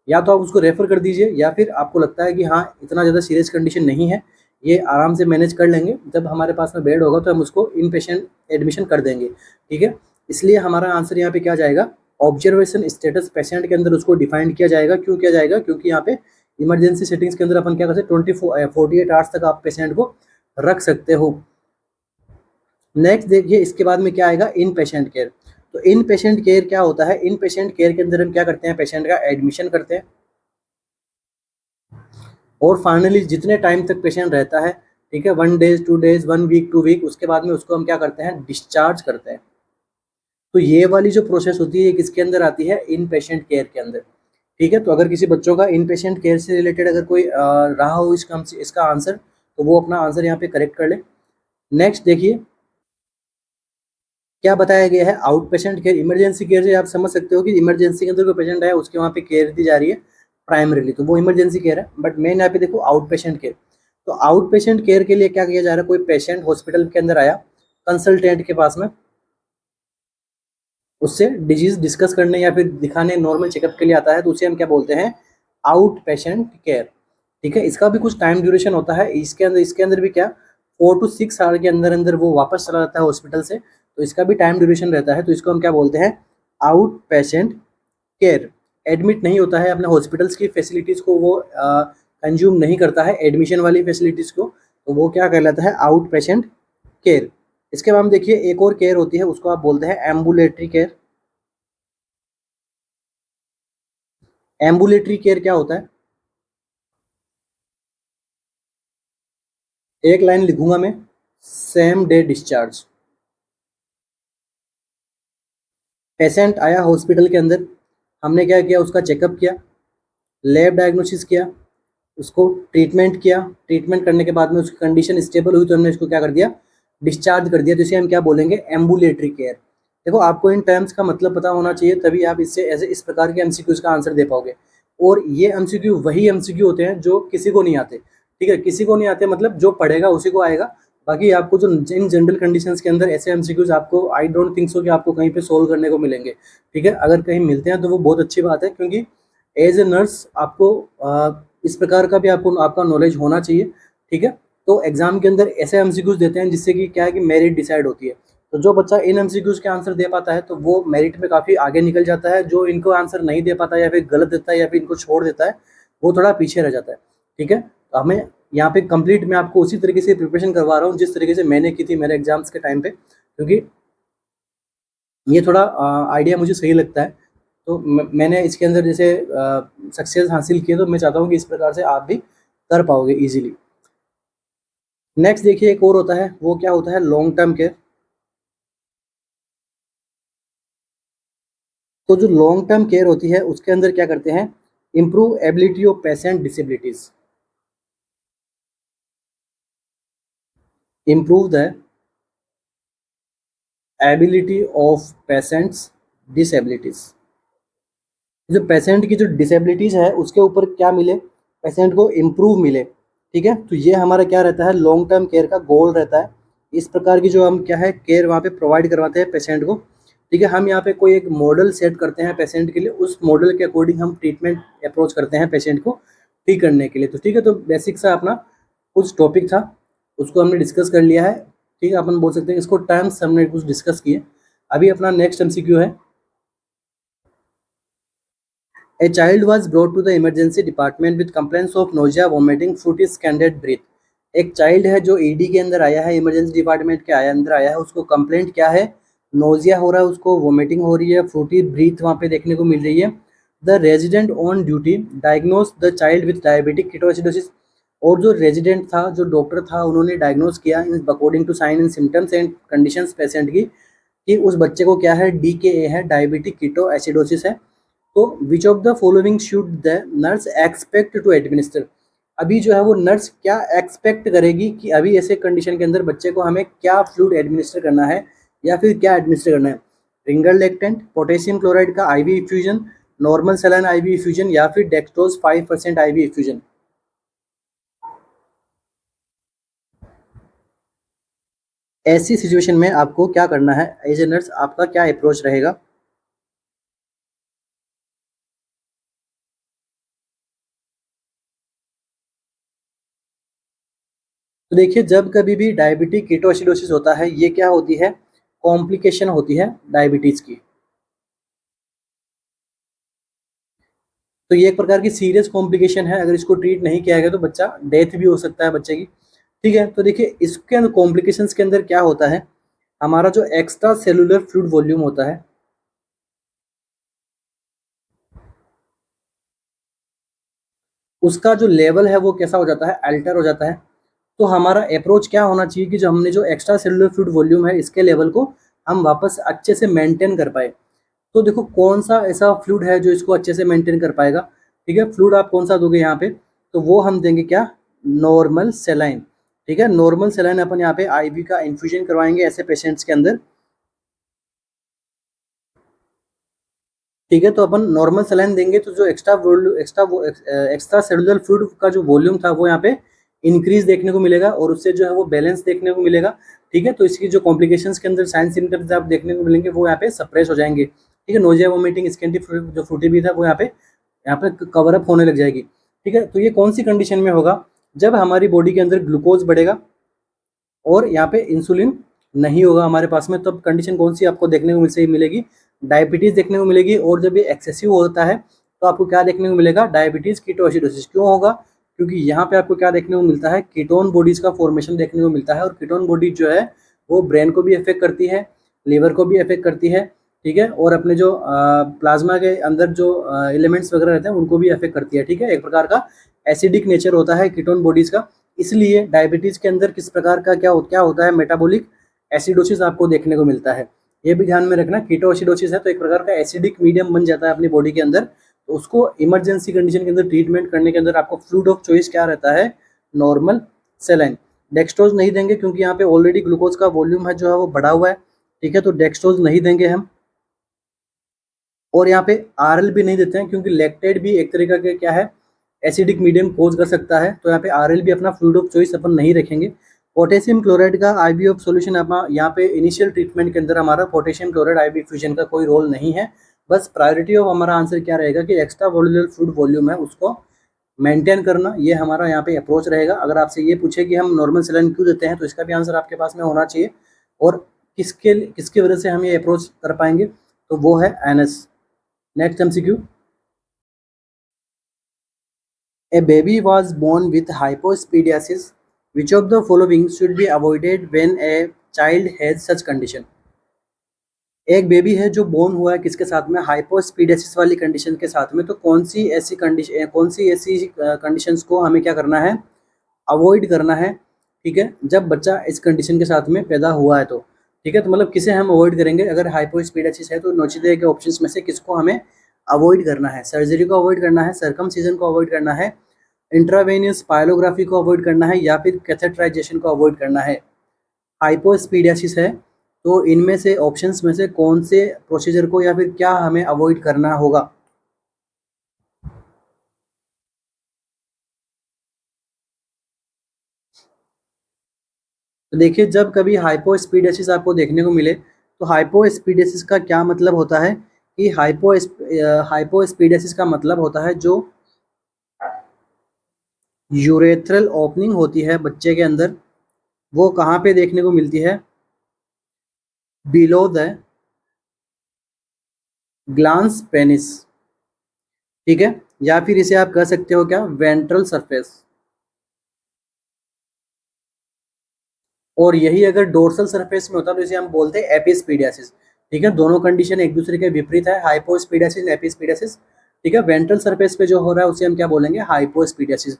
या तो आप उसको रेफर कर दीजिए या फिर आपको लगता है कि हाँ इतना ज़्यादा सीरियस कंडीशन नहीं है, ये आराम से मैनेज कर लेंगे, जब हमारे पास में बेड होगा तो हम उसको इन पेशेंट एडमिशन कर देंगे, ठीक है। इसलिए हमारा आंसर यहाँ पे क्या जाएगा? ऑब्जर्वेशन स्टेटस पेशेंट के अंदर उसको डिफाइन किया जाएगा। क्यों किया जाएगा? क्योंकि यहाँ पे इमरजेंसी सेटिंग्स के अंदर अपन क्या कर सकते हैं, 48 आवर्स तक आप पेशेंट को रख सकते हो। नेक्स्ट देखिए इसके बाद में क्या आएगा? इन पेशेंट केयर। तो इन पेशेंट केयर क्या होता है? इन पेशेंट केयर के अंदर हम क्या करते हैं? पेशेंट का एडमिशन करते हैं और फाइनली जितने टाइम तक पेशेंट रहता है, ठीक है, 1 डेज 2 डेज 1 वीक 2 वीक, उसके बाद में उसको हम क्या करते हैं? डिस्चार्ज करते हैं। तो ये वाली जो प्रोसेस होती है किसके अंदर आती है? इन पेशेंट केयर के अंदर, ठीक है। तो अगर किसी बच्चों का इन पेशेंट केयर से रिलेटेड अगर कोई रहा हो इसका आंसर, तो वो अपना आंसर यहाँ पे करेक्ट कर ले। नेक्स्ट देखिए क्या बताया गया है? Out patient care. Emergency care से आप समझ सकते हो कि इमरजेंसी के अंदर कोई पेशेंट आया उसके वहाँ पे केयर दी जा रही है प्राइमरीली, तो वो इमरजेंसी केयर है। बट मेन यहाँ पे देखो आउट पेशेंट केयर। तो आउट पेशेंट केयर के लिए क्या किया जा रहा है? कोई पेशेंट हॉस्पिटल के अंदर आया कंसल्टेंट के पास में, उससे डिजीज डिस्कस करने या फिर दिखाने नॉर्मल चेकअप के लिए आता है, तो उसे हम क्या बोलते हैं? आउट पेशेंट केयर, ठीक है। इसका भी कुछ टाइम ड्यूरेशन होता है, इसके अंदर भी क्या 4 to 6 आवर के अंदर अंदर वो वापस चला जाता है हॉस्पिटल से, तो इसका भी टाइम ड्यूरेशन रहता है। तो इसको हम क्या बोलते हैं? Out patient care. एडमिट नहीं होता है, अपने हॉस्पिटल्स की फैसिलिटीज़ को वो कंज्यूम नहीं करता है, एडमिशन वाली फैसिलिटीज़ को, तो वो क्या कहलाता है? Out patient care. इसके बाद हम देखिए एक और केयर होती है, उसको आप बोलते हैं एम्बुलेटरी केयर। एम्बुलेटरी केयर क्या होता है? एक लाइन लिखूंगा मैं, सेम डे डिस्चार्ज। पेशेंट आया हॉस्पिटल के अंदर, हमने क्या किया? उसका चेकअप किया, लैब डायग्नोसिस किया, उसको ट्रीटमेंट किया, ट्रीटमेंट करने के बाद में उसकी कंडीशन स्टेबल हुई तो हमने इसको क्या कर दिया? डिस्चार्ज कर दिया। तो इसे हम क्या बोलेंगे? Ambulatory care. देखो आपको इन टर्म्स का मतलब पता होना चाहिए, तभी आप इससे ऐसे इस प्रकार के एमसीक्यूज का आंसर दे पाओगे। और ये एमसीक्यू वही एमसीक्यू होते हैं जो किसी को नहीं आते, ठीक है। किसी को नहीं आते मतलब जो पढ़ेगा उसी को आएगा। बाकी आपको जो इन जनरल कंडीशंस के अंदर ऐसे एमसीक्यूज आपको आई डोंट थिंक सो कि आपको कहीं पे सोल्व करने को मिलेंगे, ठीक है। अगर कहीं मिलते हैं तो वो बहुत अच्छी बात है, क्योंकि एज ए नर्स आपको इस प्रकार का भी आपको आपका नॉलेज होना चाहिए, ठीक है। तो एग्जाम के अंदर ऐसे एमसीक्यूज देते हैं जिससे कि क्या है कि मेरिट डिसाइड होती है। तो जो बच्चा इन एमसीक्यूज के आंसर दे पाता है तो वो मेरिट में काफ़ी आगे निकल जाता है। जो इनको आंसर नहीं दे पाता या फिर गलत देता है या फिर इनको छोड़ देता है, वो थोड़ा पीछे रह जाता है, ठीक है। तो हमें यहाँ पे कंप्लीट मैं आपको उसी तरीके से प्रिपरेशन करवा रहा हूँ जिस तरीके से मैंने की थी मेरे एग्जाम्स के टाइम पे, क्योंकि ये थोड़ा आइडिया मुझे सही लगता है। तो मैंने इसके अंदर जैसे सक्सेस हासिल किए, तो मैं चाहता हूँ कि इस प्रकार से आप भी कर पाओगे इजीली। नेक्स्ट देखिए एक और होता है, वो क्या होता है? Long term care. तो जो लॉन्ग टर्म केयर होती है उसके अंदर क्या करते हैं? Improve ability of patient disabilities, improve the ability of patients disabilities. जो पेशेंट की जो डिसेबिलिटीज है उसके ऊपर क्या मिले? पेशेंट को इम्प्रूव मिले, ठीक है। तो ये हमारा क्या रहता है? लॉन्ग टर्म केयर का गोल रहता है। इस प्रकार की जो हम क्या है केयर वहाँ पे प्रोवाइड करवाते हैं पेशेंट को, ठीक है। हम यहाँ पे कोई एक मॉडल सेट करते हैं पेशेंट के लिए, उस मॉडल के अकॉर्डिंग हम ट्रीटमेंट अप्रोच करते हैं पेशेंट को ठीक करने के लिए। तो ठीक है, तो बेसिक सा अपना कुछ टॉपिक था उसको हमने डिस्कस कर लिया है। ठीक है, अपन बोल सकते हैं इसको टर्म्स हमने कुछ डिस्कस किए। अभी अपना नेक्स्ट एमसीक्यू है, a child was brought to the emergency department with complaints of nausea, vomiting, fruity scalded breath। एक चाइल्ड है जो ईडी के अंदर आया है, इमरजेंसी डिपार्टमेंट के अंदर आया है, उसको कंप्लेंट क्या है, नोजिया हो रहा है, उसको वोमिटिंग हो रही है, फ्रूटी ब्रीथ वहाँ पे देखने को मिल रही है। The resident on duty diagnose the child with diabetic ketoacidosis. और जो रेजिडेंट था, जो डॉक्टर था, उन्होंने डायग्नोज किया according to sign and symptoms and conditions patient की, कि उस बच्चे को क्या है, डीकेए है, डायबिटिक कीटोएसिडोसिस है। तो which of the following should the nurse expect to administer. अभी जो है वो नर्स क्या एक्सपेक्ट करेगी कि अभी ऐसे कंडीशन के अंदर बच्चे को हमें क्या फ्लूइड एडमिनिस्टर करना है या फिर क्या एडमिनिस्टर करना है, रिंगर लेक्टेंट, पोटेशियम क्लोराइड का IV infusion, normal saline IV infusion या फिर डेक्सट्रोज 5% आईवी इफ्यूजन। ऐसी सिचुएशन में आपको क्या करना है एज ए नर्स, आपका क्या अप्रोच रहेगा। तो देखिए, जब कभी भी डायबिटिक कीटोएसिडोसिस होता है, ये क्या होती है, कॉम्प्लिकेशन होती है डायबिटीज की। तो ये एक प्रकार की सीरियस कॉम्प्लिकेशन है, अगर इसको ट्रीट नहीं किया गया तो बच्चा डेथ भी हो सकता है बच्चे की। ठीक है, तो देखिए इसके अंदर कॉम्प्लिकेशंस के अंदर क्या होता है, हमारा जो एक्स्ट्रा सेलुलर फ्लूइड वॉल्यूम होता है, उसका जो लेवल है वो कैसा हो जाता है, अल्टर हो जाता है। तो हमारा अप्रोच क्या होना चाहिए कि जो हमने जो एक्स्ट्रा सेलुलर फ्लूइड वॉल्यूम है, इसके लेवल को हम वापस अच्छे से मेंटेन कर पाए। तो देखो कौन सा ऐसा फ्लूइड है जो इसको अच्छे से मेंटेन कर पाएगा। ठीक है, फ्लूइड आप कौन सा दोगे यहाँ पे, तो वो हम देंगे क्या, नॉर्मल सेलाइन। ठीक है, नॉर्मल सेलाइन अपन यहाँ पे आईवी का इन्फ्यूजन करवाएंगे ऐसे पेशेंट्स के अंदर। ठीक है, तो अपन नॉर्मल सेलाइन देंगे तो जो एक्स्ट्रा सेलुलर फ्लूइड का जो वॉल्यूम था वो यहाँ पे इंक्रीज देखने को मिलेगा और उससे जो है वो बैलेंस देखने को मिलेगा। ठीक है, तो इसकी जो कॉम्प्लिकेशंस के अंदर साइन सिम्टम्स आप देखने को मिलेंगे वो यहाँ पे सप्रेस हो जाएंगे। ठीक है, नोजिया, वोमिटिंग, स्कैंटी जो फ्रूटी भी था वो यहाँ पे कवर अप होने लग जाएगी। ठीक है, तो ये कौन सी कंडीशन में होगा, जब हमारी बॉडी के अंदर ग्लूकोज बढ़ेगा और यहाँ पे इंसुलिन नहीं होगा हमारे पास में, तब कंडीशन कौन सी आपको देखने को मिलेगी, डायबिटीज देखने को मिलेगी। और जब ये एक्सेसिव होता है तो आपको क्या देखने को मिलेगा, डायबिटीज कीटोएसिडोसिस। क्यों होगा, क्योंकि यहाँ पे आपको क्या देखने को मिलता है, कीटोन बॉडीज का फॉर्मेशन देखने को मिलता है। और कीटोन बॉडी जो है वो ब्रेन को भी अफेक्ट करती है, लिवर को भी अफेक्ट करती है। ठीक है, और अपने जो प्लाज्मा के अंदर जो एलिमेंट्स वगैरह रहते हैं उनको भी अफेक्ट करती है। ठीक है, एक प्रकार का एसिडिक नेचर होता है कीटोन बॉडीज का। इसलिए डायबिटीज के अंदर किस प्रकार का क्या होता है, मेटाबॉलिक एसिडोसिस आपको देखने को मिलता है। ये भी ध्यान में रखना, कीटोएसिडोसिस है तो एक प्रकार का एसिडिक मीडियम बन जाता है अपनी बॉडी के अंदर। तो उसको इमरजेंसी कंडीशन के अंदर ट्रीटमेंट करने के अंदर आपको फ्लूइड ऑफ चॉइस क्या रहता है, नॉर्मल सेलाइन। डेक्सट्रोज नहीं देंगे क्योंकि यहाँ पे ऑलरेडी ग्लूकोज का वॉल्यूम है जो है वो बढ़ा हुआ है। ठीक है, तो डेक्सट्रोज नहीं देंगे हम। और यहाँ पे आरएल भी नहीं देते हैं क्योंकि लैक्टेट भी एक तरीका के क्या है, एसिडिक मीडियम कोज कर सकता है। तो यहाँ पे आरएल भी अपना फ्लूइड ऑफ चॉइस अपन नहीं रखेंगे। पोटेशियम क्लोराइड का आईवी ऑफ सॉल्यूशन अपना यहाँ पे इनिशियल ट्रीटमेंट के अंदर हमारा पोटेशियम क्लोराइड आईवी फ्यूजन का कोई रोल नहीं है। बस प्रायोरिटी ऑफ हमारा आंसर क्या रहेगा कि एक्स्ट्रा वॉल्यूलर फ्लूइड वॉल्यूम है उसको मेंटेन करना, ये हमारा यहाँ पे अप्रोच रहेगा। अगर आपसे ये पूछे कि हम नॉर्मल सेलाइन क्यों देते हैं तो इसका भी आंसर आपके पास में होना चाहिए। और किसके वजह से हम ये अप्रोच कर पाएंगे, तो वो है NS. Next MCQ, a baby was born with hypospadiasis. Which of the following should be avoided when a child has such condition? एक बेबी है जो बोर्न हुआ है किसके साथ में, हाइपोस्पीडियासिस वाली कंडीशन के साथ में। तो कौन सी ऐसी कंडीशंस को हमें क्या करना है, अवॉइड करना है। ठीक है, जब बच्चा इस कंडीशन के साथ में पैदा हुआ है तो ठीक है, तो मतलब किसे हम अवॉइड करेंगे, अगर हाइपोस्पीडियासिस है तो नोचिदे के ऑप्शंस में से किसको हमें अवॉइड करना है, सर्जरी को अवॉइड करना है, सर्कमसिजन को अवॉइड करना है, इंट्रावेनियस पायलोग्राफी को अवॉइड करना है, या फिर कैथेटराइजेशन को अवॉइड करना है। हाइपोस्पीडियासिस है तो इनमें से ऑप्शंस में से कौन से प्रोसीजर को या फिर क्या हमें अवॉइड करना होगा। तो देखिए, जब कभी हाइपोस्पीडियासिस आपको देखने को मिले तो हाइपोस्पीडियासिस का क्या मतलब होता है कि हाइपोस्पीडियासिस का मतलब होता है जो यूरेथ्रल ओपनिंग होती है बच्चे के अंदर, वो कहाँ पे देखने को मिलती है? बिलो द ग्लांस पेनिस, ठीक है, या फिर इसे आप कह सकते हो क्या, वेंट्रल सरफेस। और यही अगर डोर्सल सरफेस में होता तो इसे हम बोलते हैं एपिस्पीडियासिस। ठीक है, दोनों कंडीशन एक दूसरे के विपरीत है, हाइपोस्पीडियासिस एपिस्पीडियासिस। ठीक है, वेंट्रल सरफेस पे जो हो रहा है उसे हम क्या बोलेंगे, हाइपोस्पीडियासिस।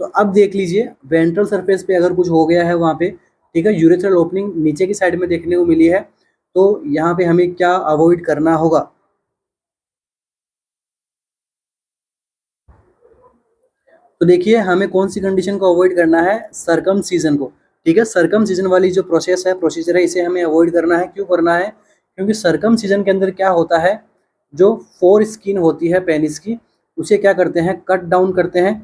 तो अब देख लीजिए, वेंट्रल सरफेस पे अगर कुछ हो गया है वहाँ पे, ठीक है, यूरेथ्रल ओपनिंग नीचे की साइड में देखने को मिली है, तो यहाँ पे हमें क्या अवॉइड करना होगा? तो देखिए, हमें कौन सी कंडीशन को अवॉइड करना है, सर्कमसीजन को। ठीक है, सर्कमसीजन वाली जो प्रोसेस है, प्रोसीजर है, इसे हमें अवॉइड करना है। क्यों करना है? क्योंकि सर्कमसीजन के अंदर क्या होता है, जो फोर स्किन होती है पेनिस की, उसे क्या करते हैं, कट डाउन करते हैं।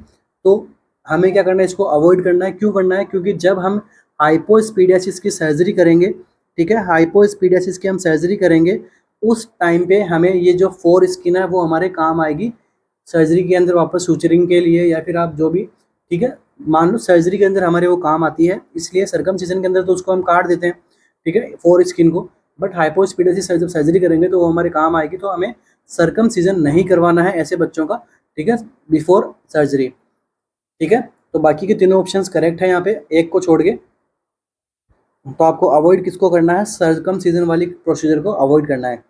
तो हमें क्या करना है, इसको अवॉइड करना है। क्यों करना है? क्योंकि जब हम हाइपोस्पीडियासिस की सर्जरी करेंगे, ठीक है, हाइपोस्पीडियासिस की हम सर्जरी करेंगे, उस टाइम पे हमें ये जो फोर स्किन है वो हमारे काम आएगी सर्जरी के अंदर वापस सूचरिंग के लिए, या फिर आप जो भी, ठीक है, मान लो सर्जरी के अंदर हमारे वो काम आती है, इसलिए सर्कमसिजन के अंदर तो उसको हम काट देते हैं, ठीक है, फोर स्किन को। बट हाइपोस्पीडियासिस जब सर्जरी करेंगे तो वो हमारे काम आएगी, तो हमें सर्कमसिजन नहीं करवाना है ऐसे बच्चों का, ठीक है, बिफोर सर्जरी। ठीक है, तो बाकी के तीनों ऑप्शंस करेक्ट है यहाँ पे, एक को छोड़ के। तो आपको अवॉइड किसको करना है, सर्कमसिजन वाली प्रोसीजर को अवॉइड करना है।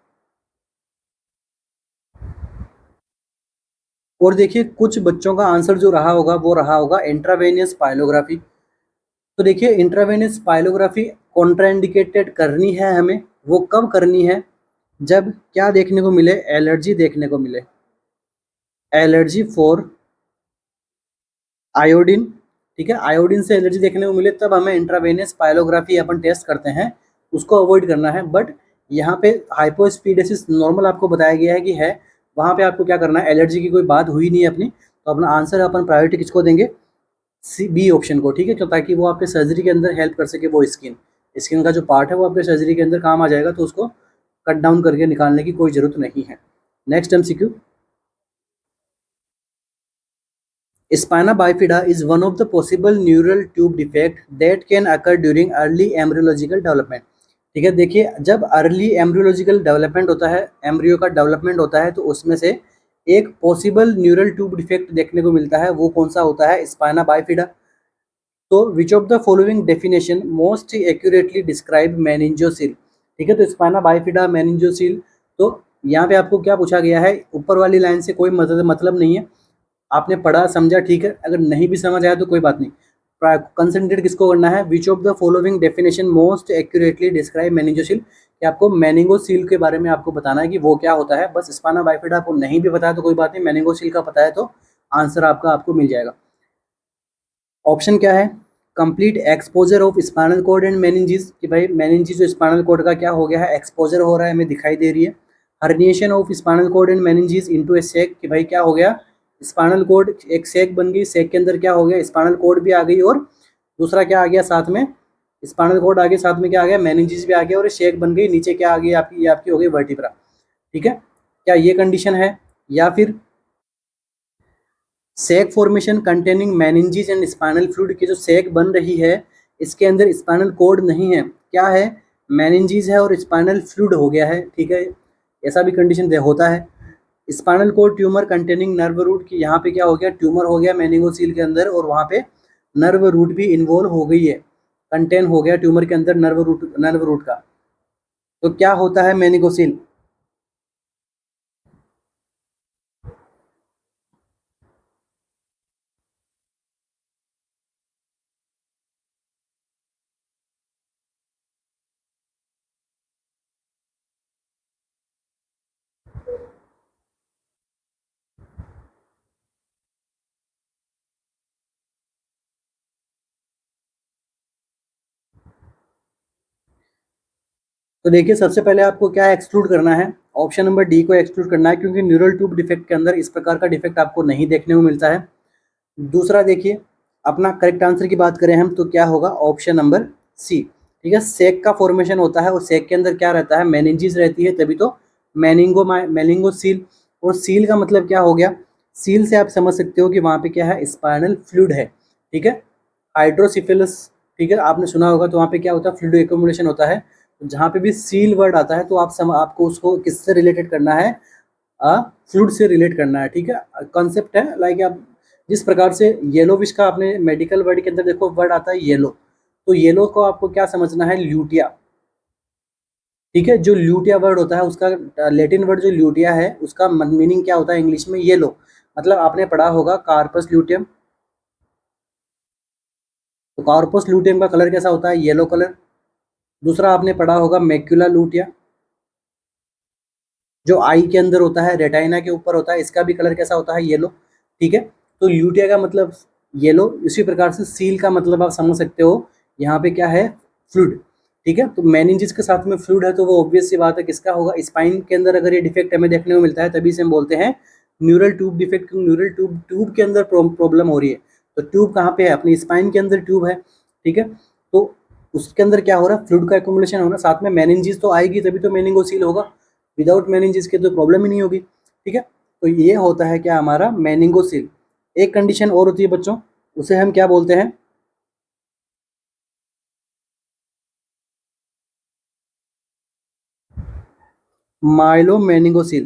और देखिए, कुछ बच्चों का आंसर जो रहा होगा वो रहा होगा इंट्रावेनियस पाइलोग्राफी। तो देखिए, इंट्रावेनियस पाइलोग्राफी कॉन्ट्राइंडिकेटेड करनी है हमें, वो कब करनी है, जब क्या देखने को मिले, एलर्जी देखने को मिले, एलर्जी फॉर आयोडीन। ठीक है, आयोडीन से एलर्जी देखने को मिले तब हमें इंट्रावेनियस पाइलोग्राफी अपन टेस्ट करते हैं, उसको अवॉइड करना है। बट यहाँ पे हाइपोस्पीडेसिस नॉर्मल आपको बताया गया है कि है, वहाँ पे आपको क्या करना है, एलर्जी की कोई बात हुई नहीं है अपनी, तो अपना आंसर अपन प्रायोरिटी किसको देंगे, सी बी ऑप्शन को। ठीक है, क्यों, ताकि वो आपके सर्जरी के अंदर हेल्प कर सके, वो स्किन स्किन का जो पार्ट है वो आपके सर्जरी के अंदर काम आ जाएगा, तो उसको कट डाउन करके निकालने की कोई जरूरत नहीं है। Next MCQ, Spina bifida is one of the possible neural tube defect that can occur during early embryological development। ठीक है, देखिए, जब अर्ली एम्ब्रियोलॉजिकल डेवलपमेंट होता है, एम्ब्रियो का डेवलपमेंट होता है, तो उसमें से एक पॉसिबल न्यूरल ट्यूब डिफेक्ट देखने को मिलता है, वो कौन सा होता है, स्पाइना बाइफिडा। तो which of the following definition most accurately describe meningocele. ठीक है, तो स्पाइना बाइफिडा, मेनिंजोसिल, तो यहाँ पे आपको क्या पूछा गया है, ऊपर वाली लाइन से कोई मतलब नहीं है, आपने पढ़ा समझा, ठीक है, अगर नहीं भी समझ आया तो कोई बात नहीं। कंसंट्रेट किसको करना है, which of the following definition most accurately describe meningocele, कि आपको मेनिंगोसील के बारे में आपको बताना है कि वो क्या होता है। बस स्पाइना बाइफिडा आपको नहीं भी पता है तो कोई बात नहीं, मेनिंगोसील का पता है तो आंसर आपका आपको मिल जाएगा। ऑप्शन क्या है, complete exposure of spinal cord and meninges, कि भाई मेनिंजीज जो स्पाइनल कॉर्ड का क्या हो गया है, एक्सपोजर हो रहा है, हमें दिखाई दे रही है। Herniation of spinal cord and meninges into a sac, कि भाई क्या हो गया, स्पाइनल कॉर्ड एक सैक बन गई, सैक के अंदर क्या हो गया, स्पाइनल कॉर्ड भी आ गई, और दूसरा क्या आ गया साथ में, स्पाइनल कॉर्ड आ गया, साथ में क्या आ गया, मेनिंजीज भी आ गया, और शेक बन गई, नीचे क्या आ गई आपकी, ये आपकी हो गई वर्टिब्रा। ठीक है, क्या ये कंडीशन है, या फिर sac formation containing meninges and spinal fluid की जो सैक बन रही है, इसके अंदर स्पाइनल कॉर्ड नहीं है, क्या है, मेनिंजीज है और स्पाइनल फ्लूइड हो गया है। ठीक है, ऐसा भी कंडीशन होता है। Spinal cord tumour containing nerve root, की यहाँ पे क्या हो गया, ट्यूमर हो गया मेनिंगोसील के अंदर, और वहाँ पे नर्व रूट भी इन्वॉल्व हो गई है, कंटेन हो गया ट्यूमर के अंदर नर्व रूट का। तो क्या होता है मेनिंगोसील? तो देखिए, सबसे पहले आपको क्या एक्सक्लूड करना है, ऑप्शन नंबर डी को एक्सक्लूड करना है, क्योंकि न्यूरल ट्यूब डिफेक्ट के अंदर इस प्रकार का डिफेक्ट आपको नहीं देखने को मिलता है। दूसरा देखिए, अपना करेक्ट आंसर की बात करें हम तो क्या होगा, ऑप्शन नंबर सी। ठीक है, सेक का फॉर्मेशन होता है, और सेक के अंदर क्या रहता है, मेनिंजीज रहती है, तभी तो मेनिंगो सील। और सील का मतलब क्या हो गया, सील से आप समझ सकते हो कि वहाँ पे क्या है, स्पाइनल फ्लूइड है। ठीक है, हाइड्रोसिफिलस ठीक है, आपने सुना होगा, तो वहाँ पे क्या होता है, फ्लूइड एक्यूमुलेशन होता है। तो जहाँ पे भी सील वर्ड आता है तो आपको उसको किससे रिलेटेड करना है, फ्लूइड से रिलेट करना है, ठीक है। कॉन्सेप्ट है लाइक आप जिस प्रकार से येलोविश का आपने मेडिकल वर्ड के अंदर देखो वर्ड आता है येलो, तो येलो को आपको क्या समझना है, ल्यूटिया, ठीक है। जो ल्यूटिया वर्ड होता है उसका लैटिन वर्ड जो ल्यूटिया है उसका मीनिंग क्या होता है इंग्लिश में, येलो। मतलब आपने पढ़ा होगा कार्पस ल्यूटियम, तो कार्पस ल्यूटियम का कलर कैसा होता है, येलो कलर। दूसरा आपने पढ़ा होगा मैक्यूला लूटिया, जो आई के अंदर होता है, रेटाइना के ऊपर होता है, इसका भी कलर कैसा होता है, येलो, ठीक है। तो ल्यूटिया का मतलब येलो। इसी प्रकार से सील का मतलब आप समझ सकते हो, यहाँ पे क्या है, फ्लूइड, ठीक है। तो मेनिंजिस के साथ में फ्लूइड है तो वो ऑब्वियस सी बात है किसका होगा, स्पाइन के अंदर अगर ये डिफेक्ट हमें देखने को मिलता है तभी से हम बोलते हैं neural tube defect. Neural tube के अंदर प्रॉब्लम हो रही है, तो ट्यूब कहाँ पे है, अपनी स्पाइन के अंदर ट्यूब है, ठीक है। तो उसके अंदर क्या हो रहा है, फ्लूइड का एक्यूमुलेशन हो रहा है, साथ में मेनिंजिस तो आएगी तभी तो मेनिंगोसील होगा, विदाउट मेनिंजिस के तो प्रॉब्लम ही नहीं होगी, ठीक है। तो ये होता है क्या, हमारा मेनिंगोसील। एक कंडीशन और होती है बच्चों, उसे हम क्या बोलते हैं, माइलो मेनिंगोसील।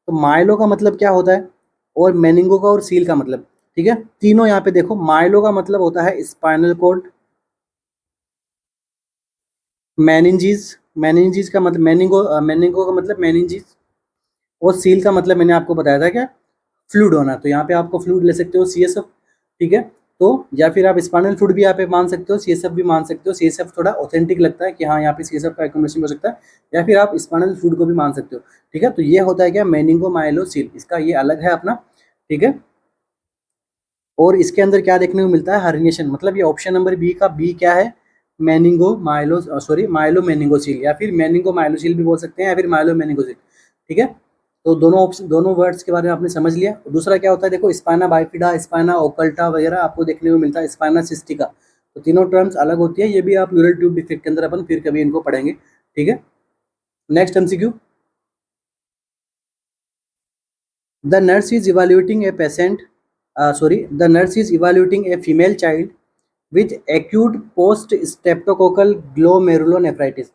तो माइलो का मतलब क्या होता है, और मेनिंगो का और सील का मतलब, ठीक है। तीनों यहाँ पे देखो, माइलो का मतलब होता है स्पाइनल कॉर्ड, मेनिंजीज, मेनिंजीज का मतलब मेनिंगो का मतलब मेनिंजीज, और सील का मतलब मैंने आपको बताया था क्या, फ्लूइड होना। तो यहाँ पे आपको फ्लूइड ले सकते हो सीएसएफ, ठीक है। तो या फिर आप स्पाइनल फ्लूइड भी यहाँ पे मान सकते हो, सीएसएफ भी मान सकते हो। सीएसएफ थोड़ा ऑथेंटिक लगता है कि हाँ यहाँ पे सीएसएफ का एक्यूमुलेशन हो सकता है, या फिर आप स्पाइनल फ्लूइड को भी मान सकते हो, ठीक है। तो ये होता है क्या, मेनिंगोमाइलोसील, इसका ये अलग है अपना, ठीक है। और इसके अंदर क्या देखने को मिलता है, हर्निएशन। मतलब ये ऑप्शन नंबर बी का बी क्या है, माइलो मेनिंगोसील, या फिर मेनिंगो माइलोसील भी बोल सकते हैं, या फिर माइलो मेनिंगोसील, ठीक है। तो दोनों ऑप्शन, दोनों वर्ड्स के बारे में आपने समझ लिया। दूसरा क्या होता है, देखो स्पाइना बाइफिडा, स्पाइना ओकल्टा वगैरह आपको देखने को मिलता है, स्पाइना सिस्टिका। तो तीनों टर्म्स अलग होती है, ये भी आप न्यूरल ट्यूब डिफेक्ट के अंदर अपन फिर कभी इनको पढ़ेंगे, ठीक है। Next MCQ, the nurse is evaluating a patient, the nurse is evaluating a female child with acute post streptococcal glomerulonephritis।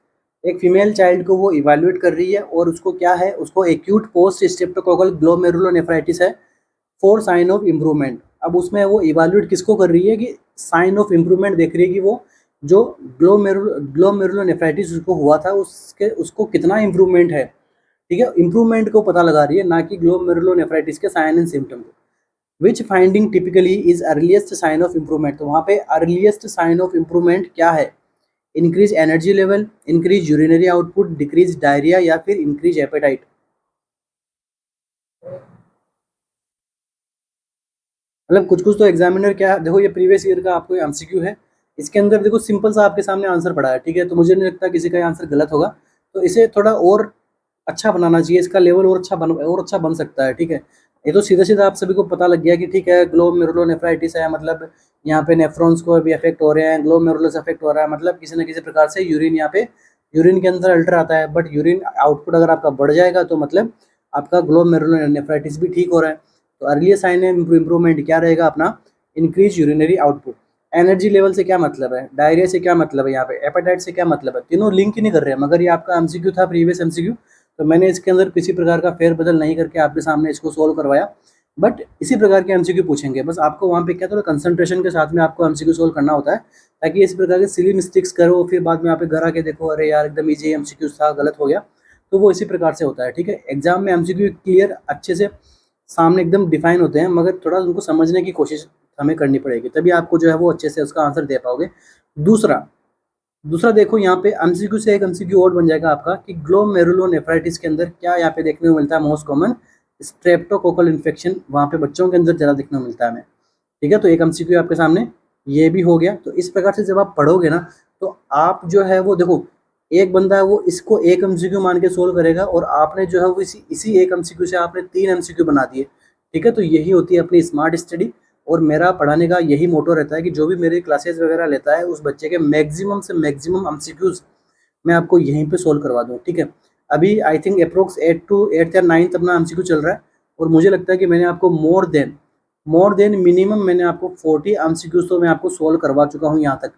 एक फीमेल चाइल्ड को वो इवेल्युएट कर रही है और उसको क्या है, उसको एक्यूट पोस्ट स्ट्रेप्टोकोकल ग्लोमेरुलोनेफ्राइटिस है, फॉर साइन ऑफ इम्प्रूवमेंट। अब उसमें वो इवेल्युएट किसको कर रही है, कि साइन ऑफ इम्प्रूवमेंट देख रही है कि वो जो ग्लोमेरुलोनेफ्राइटिस उसको हुआ था उसको कितना इम्प्रूवमेंट है, ठीक है। इम्प्रूवमेंट को पता लगा रही है, ना कि ग्लोमेरुलोनेफ्राइटिस के साइन एंड सिम्टम को। Which finding typically is earliest sign of improvement. तो वहाँ पे अर्लीस्ट साइन ऑफ इम्प्रूवमेंट क्या है, increase energy level, increase urinary output, decrease diarrhoea, या फिर इंक्रीज एपेटाइट। मतलब कुछ कुछ तो एग्जामिनर क्या, देखो ये प्रीवियस ईयर का आपको एमसीक्यू है, इसके अंदर देखो सिंपल सा आपके सामने आंसर पड़ा है, ठीक है। तो मुझे नहीं लगता किसी का आंसर गलत होगा, तो इसे थोड़ा और अच्छा बनाना चाहिए, इसका लेवल और अच्छा बन सकता है, ठीक है। ये तो सीधा सीधा आप सभी को पता लग गया कि ठीक है ग्लोमेरुलोनेफ्राइटिस है, मतलब यहाँ पे नेफ्रॉन्स को भी अफेक्ट हो रहे हैं, ग्लोमेरुलस अफेक्ट हो रहा है, मतलब किसी न किसी प्रकार से यूरिन यहाँ पे यूरिन के अंदर अल्टर आता है। बट यूरिन आउटपुट अगर आपका बढ़ जाएगा तो मतलब आपका ग्लोमेरुलोनेफ्राइटिस भी ठीक हो रहा है। तो अर्ली साइन इम्प्रूवमेंट क्या रहेगा अपना, increase urinary output. Energy level से क्या मतलब है, डायरिया से क्या मतलब है, यहाँ पे एपेटाइट से क्या मतलब है, तीनों लिंक ही नहीं कर रहे हैं। मगर ये आपका एमसीक्यू था, प्रीवियस एमसीक्यू, तो मैंने इसके अंदर किसी प्रकार का फेरबदल नहीं करके आपके सामने इसको सोल्व करवाया। बट इसी प्रकार के एमसीक्यू पूछेंगे, बस आपको वहाँ पे क्या थोड़ा कंसंट्रेशन के साथ में आपको एमसीक्यू सोल्व करना होता है, ताकि इस प्रकार के सिली मिस्टेक्स करो फिर बाद में यहाँ पे घर आके देखो अरे यार एकदम ईजी एमसीक्यू था, गलत हो गया। तो वो इसी प्रकार से होता है, ठीक है। एग्जाम में एमसीक्यू क्लियर अच्छे से सामने एकदम डिफाइन होते हैं, मगर थोड़ा उनको समझने की कोशिश हमें करनी पड़ेगी, तभी आपको जो है वो अच्छे से उसका आंसर दे पाओगे। दूसरा दूसरा देखो यहाँ पे एमसीक्यू से एक एमसीक्यू और बन जाएगा आपका, कि ग्लोमेरुलोनेफ्राइटिस के अंदर क्या यहाँ पे देखने को मिलता है, मोस्ट कॉमन स्ट्रेप्टोकोकल इन्फेक्शन वहाँ पे बच्चों के अंदर ज़्यादा देखने को मिलता है हमें, ठीक है। तो एक एमसीक्यू आपके सामने ये भी हो गया। तो इस प्रकार से जब आप पढ़ोगे ना, तो आप जो है वो देखो, एक बंदा है वो इसको एक एमसीक्यू मान के सोल्व करेगा, और आपने जो है वो इसी एक एमसीक्यू से आपने 3 एमसीक्यू बना दिए, ठीक है। तो यही होती है अपनी स्मार्ट स्टडी, और मेरा पढ़ाने का यही मोटो रहता है कि जो भी मेरी क्लासेस वगैरह लेता है उस बच्चे के मैक्सिमम से मैक्सिमम एमसीक्यूज मैं आपको यहीं पे सोल्व करवा दूँ, ठीक है। अभी आई थिंक अप्रोक्स 8 या 9 अपना एमसीक्यू चल रहा है, और मुझे लगता है कि मैंने आपको मोर देन मिनिमम मैंने आपको 40 एमसीक्यूज तो मैं आपको सोल्व करवा चुका हूँ यहाँ तक,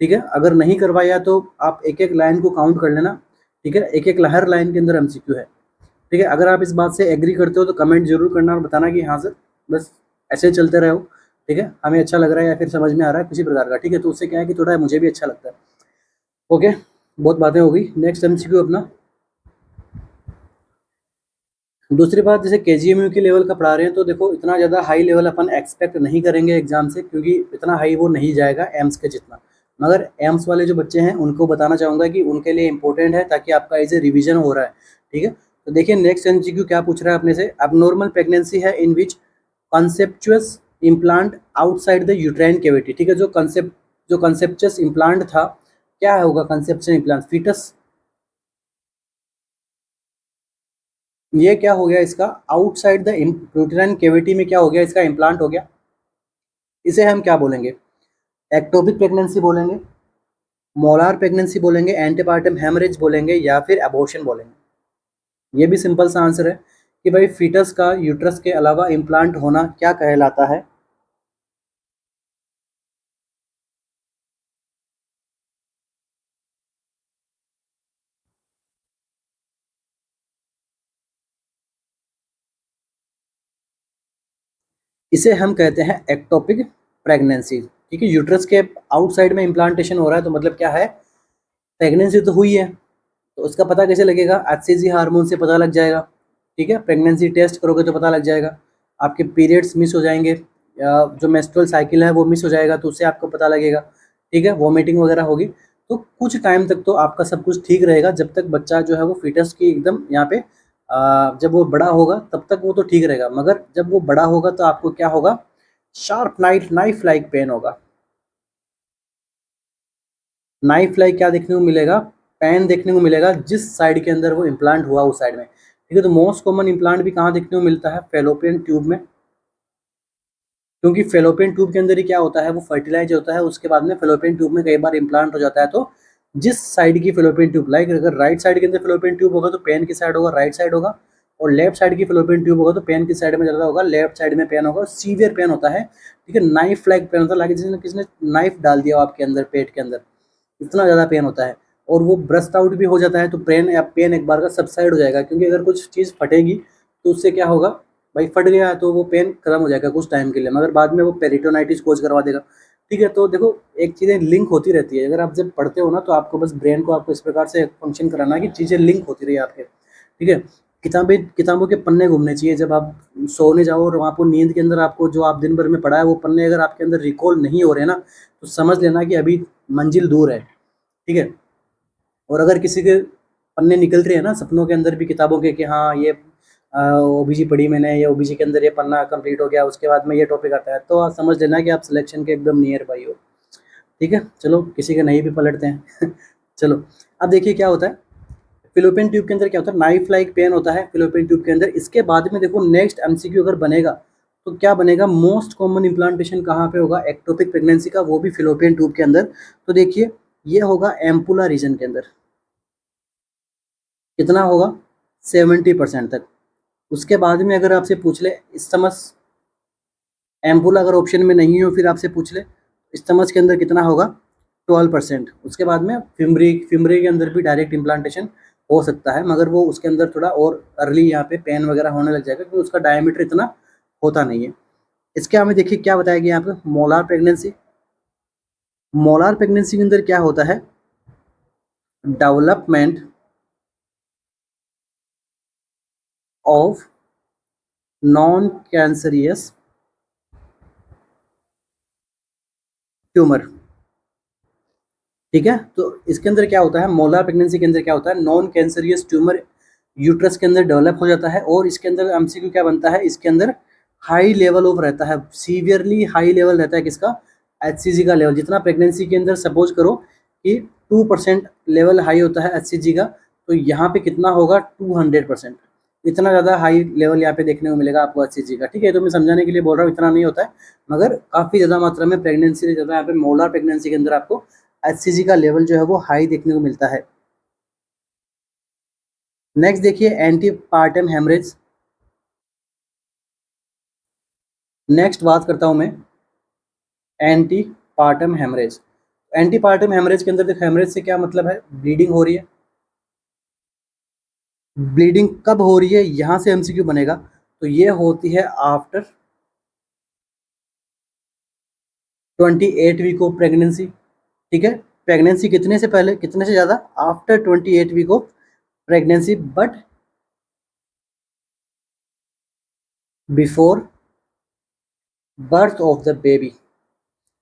ठीक है, अगर नहीं करवाया तो आप एक एक लाइन को काउंट कर लेना, ठीक है, एक एक हर लाइन के अंदर एमसीक्यू है, ठीक है। अगर आप इस बात से एग्री करते हो तो कमेंट जरूर करना और बताना कि हाँ सर, बस ऐसे चलते रहो, ठीक है, हमें अच्छा लग रहा है या फिर समझ में आ रहा है किसी प्रकार का, ठीक है, तो उससे क्या है कि थोड़ा मुझे भी अच्छा लगता है। ओके, बहुत बातें हो गई। नेक्स्ट एमसीक्यू अपना, दूसरी बात, जैसे केजीएमयू के लेवल का पढ़ा रहे हैं तो देखो इतना ज़्यादा हाई लेवल अपन एक्सपेक्ट नहीं करेंगे एग्जाम से, क्योंकि इतना हाई वो नहीं जाएगा एम्स के जितना। मगर एम्स वाले जो बच्चे हैं उनको बताना चाहूँगा कि उनके लिए इंपॉर्टेंट है, ताकि आपका एज ए रिविजन हो रहा है, ठीक है। तो देखिए नेक्स्ट एमसीक्यू क्या पूछ रहा है अपने से, अब नॉर्मल प्रेगनेंसी है in which conceptus implant outside the uterine cavity, ठीक है। जो कंसेप्चुअस इम्प्लांट था, क्या होगा कंसेप्चुअल इम्प्लांट, फीटस, ये क्या हो गया इसका, आउटसाइड द यूटेराइन कैविटी में क्या हो गया इसका, इम्प्लांट हो गया। इसे हम क्या बोलेंगे, एक्टोपिक प्रेगनेंसी बोलेंगे, मोलार प्रेगनेंसी बोलेंगे, एंटीपार्टम हेमरेज बोलेंगे, या फिर अबॉर्शन बोलेंगे। ये भी सिंपल सा आंसर है कि भाई फीटस का यूट्रस के अलावा इम्प्लांट होना क्या कहलाता है। इसे हम कहते हैं एक्टोपिक प्रेगनेंसी, ठीक है। यूट्रस के आउटसाइड में इम्प्लांटेशन हो रहा है तो मतलब क्या है, प्रेगनेंसी तो हुई है। तो उसका पता कैसे लगेगा, एचसीजी हार्मोन से पता लग जाएगा, ठीक है। प्रेगनेंसी टेस्ट करोगे तो पता लग जाएगा। आपके पीरियड्स मिस हो जाएंगे, या जो मेंस्ट्रुअल साइकिल है वो मिस हो जाएगा तो उससे आपको पता लगेगा, ठीक है। वॉमिटिंग वगैरह होगी, तो कुछ टाइम तक तो आपका सब कुछ ठीक रहेगा, जब तक बच्चा जो है वो फीटस की एकदम यहाँ पे जब वो बड़ा होगा तब तक वो तो ठीक रहेगा। मगर जब वो बड़ा होगा तो आपको क्या होगा, शार्प नाइफ लाइक पेन होगा। नाइफ लाइक क्या देखने को मिलेगा, पेन देखने को मिलेगा जिस साइड के अंदर वो इम्प्लांट हुआ उस साइड में, ठीक है। तो मोस्ट कॉमन इम्प्लांट भी कहाँ देखने को मिलता है, फेलोपियन ट्यूब में, क्योंकि फेलोपियन ट्यूब के अंदर ही क्या होता है, वो फर्टिलाइज होता है, उसके बाद में फेलोपियन ट्यूब में कई बार इम्प्लांट हो जाता है। तो जिस साइड की फेलोपियन ट्यूब, लाइक अगर राइट साइड के अंदर फेलोपियन ट्यूब होगा तो पेन की साइड होगा, राइट साइड होगा, और लेफ्ट साइड की फेलोपियन ट्यूब होगा तो पेन की साइड में ज़्यादा होगा, लेफ्ट साइड में पेन होगा, सीवियर पेन होता है, ठीक है। नाइफ लाइक पेन होता है, लाइक जिसने किसने नाइफ डाल दिया हो आपके अंदर, पेट के अंदर, इतना ज़्यादा पेन होता है। और वो ब्रस्ट आउट भी हो जाता है तो पेन या पेन एक बार का सबसाइड हो जाएगा, क्योंकि अगर कुछ चीज़ फटेगी तो उससे क्या होगा, भाई फट गया है तो वो पेन खत्म हो जाएगा कुछ टाइम के लिए, मगर बाद में वो पेरिटोनाइटिस कोज करवा देगा, ठीक है। तो देखो एक चीज़ें लिंक होती रहती है, अगर आप जब पढ़ते हो ना तो आपको बस ब्रेन को आपको इस प्रकार से फंक्शन कराना है कि चीज़ें लिंक होती रही आपके, ठीक है। किताबों के पन्ने घूमने चाहिए जब आप सोने जाओ, और आपको नींद के अंदर आपको जो आप दिन भर में पढ़ा है वो पन्ने अगर आपके अंदर रिकॉल नहीं हो रहे ना, तो समझ लेना कि अभी मंजिल दूर है, ठीक है। और अगर किसी के पन्ने निकल रहे हैं ना सपनों के अंदर भी किताबों के, कि हाँ ये ओबीजी पढ़ी मैंने, ये ओबीजी के अंदर ये पन्ना कंप्लीट हो गया, उसके बाद में ये टॉपिक आता है, तो आप समझ लेना कि आप सिलेक्शन के एकदम नियर बाई हो, ठीक है। चलो किसी के नहीं भी पलटते हैं चलो, अब देखिए क्या होता है, फिलोपियन ट्यूब के अंदर क्या होता है, नाइफ लाइक पेन होता है फिलोपियन ट्यूब के अंदर। इसके बाद में देखो नेक्स्ट एमसीक्यू अगर बनेगा तो क्या बनेगा, मोस्ट कॉमन इम्प्लांटेशन कहाँ पे होगा, एक्टोपिक प्रेगनेंसी का, वो भी फिलोपियन ट्यूब के अंदर। तो देखिए ये होगा एम्पुला रीजन के अंदर, कितना होगा, 70% तक। उसके बाद में अगर आपसे पूछ ले इस्टमस, एम्पुला अगर ऑप्शन में नहीं हो फिर आपसे पूछ ले इस्टमस के अंदर कितना होगा, 12%। उसके बाद में फिमरी के अंदर भी डायरेक्ट इम्प्लांटेशन हो सकता है, मगर वो उसके अंदर थोड़ा और अर्ली यहाँ पे पेन वगैरह होने लग जाएगा, क्योंकि उसका डायमीटर इतना होता नहीं है। इसके हमें देखिए क्या बताया गया यहाँ पे, मोलार प्रेगनेंसी। मोलार प्रेगनेंसी के अंदर क्या होता है, development of non cancerous tumour, ठीक है। तो इसके अंदर क्या होता है, मोलार प्रेगनेंसी के अंदर क्या होता है, नॉन कैंसरियस ट्यूमर यूट्रस के अंदर डेवलप हो जाता है, और इसके अंदर एमसीक्यू क्या बनता है, इसके अंदर हाई लेवल ऑफ रहता है, सीवियरली हाई लेवल रहता है किसका, एचसीजी का लेवल। जितना प्रेगनेंसी के अंदर सपोज करो कि 2% लेवल हाई होता है एचसीजी का, तो यहाँ पे कितना होगा, 200%। इतना ज़्यादा हाई लेवल यहाँ पे देखने को मिलेगा आपको एचसीजी का, ठीक है। तो मैं समझाने के लिए बोल रहा हूँ, इतना नहीं होता है, मगर काफ़ी ज़्यादा मात्रा में प्रेगनेंसी ज़्यादा यहाँ पे मोलार प्रेगनेंसी के अंदर आपको एचसीजी का लेवल जो है वो हाई देखने को मिलता है। नेक्स्ट देखिए एंटी पार्टम हेमरेज। नेक्स्ट बात करता हूं मैं antepartum haemorrhage. Antepartum haemorrhage के अंदर देखो, हेमरेज से क्या मतलब है, ब्लीडिंग हो रही है। ब्लीडिंग कब हो रही है, यहां से एमसीक्यू बनेगा। तो ये होती है आफ्टर 28 वीक ऑफ प्रेगनेंसी। ठीक है, प्रेगनेंसी कितने से पहले, कितने से ज़्यादा, after 28 week of pregnancy, but before birth of the baby.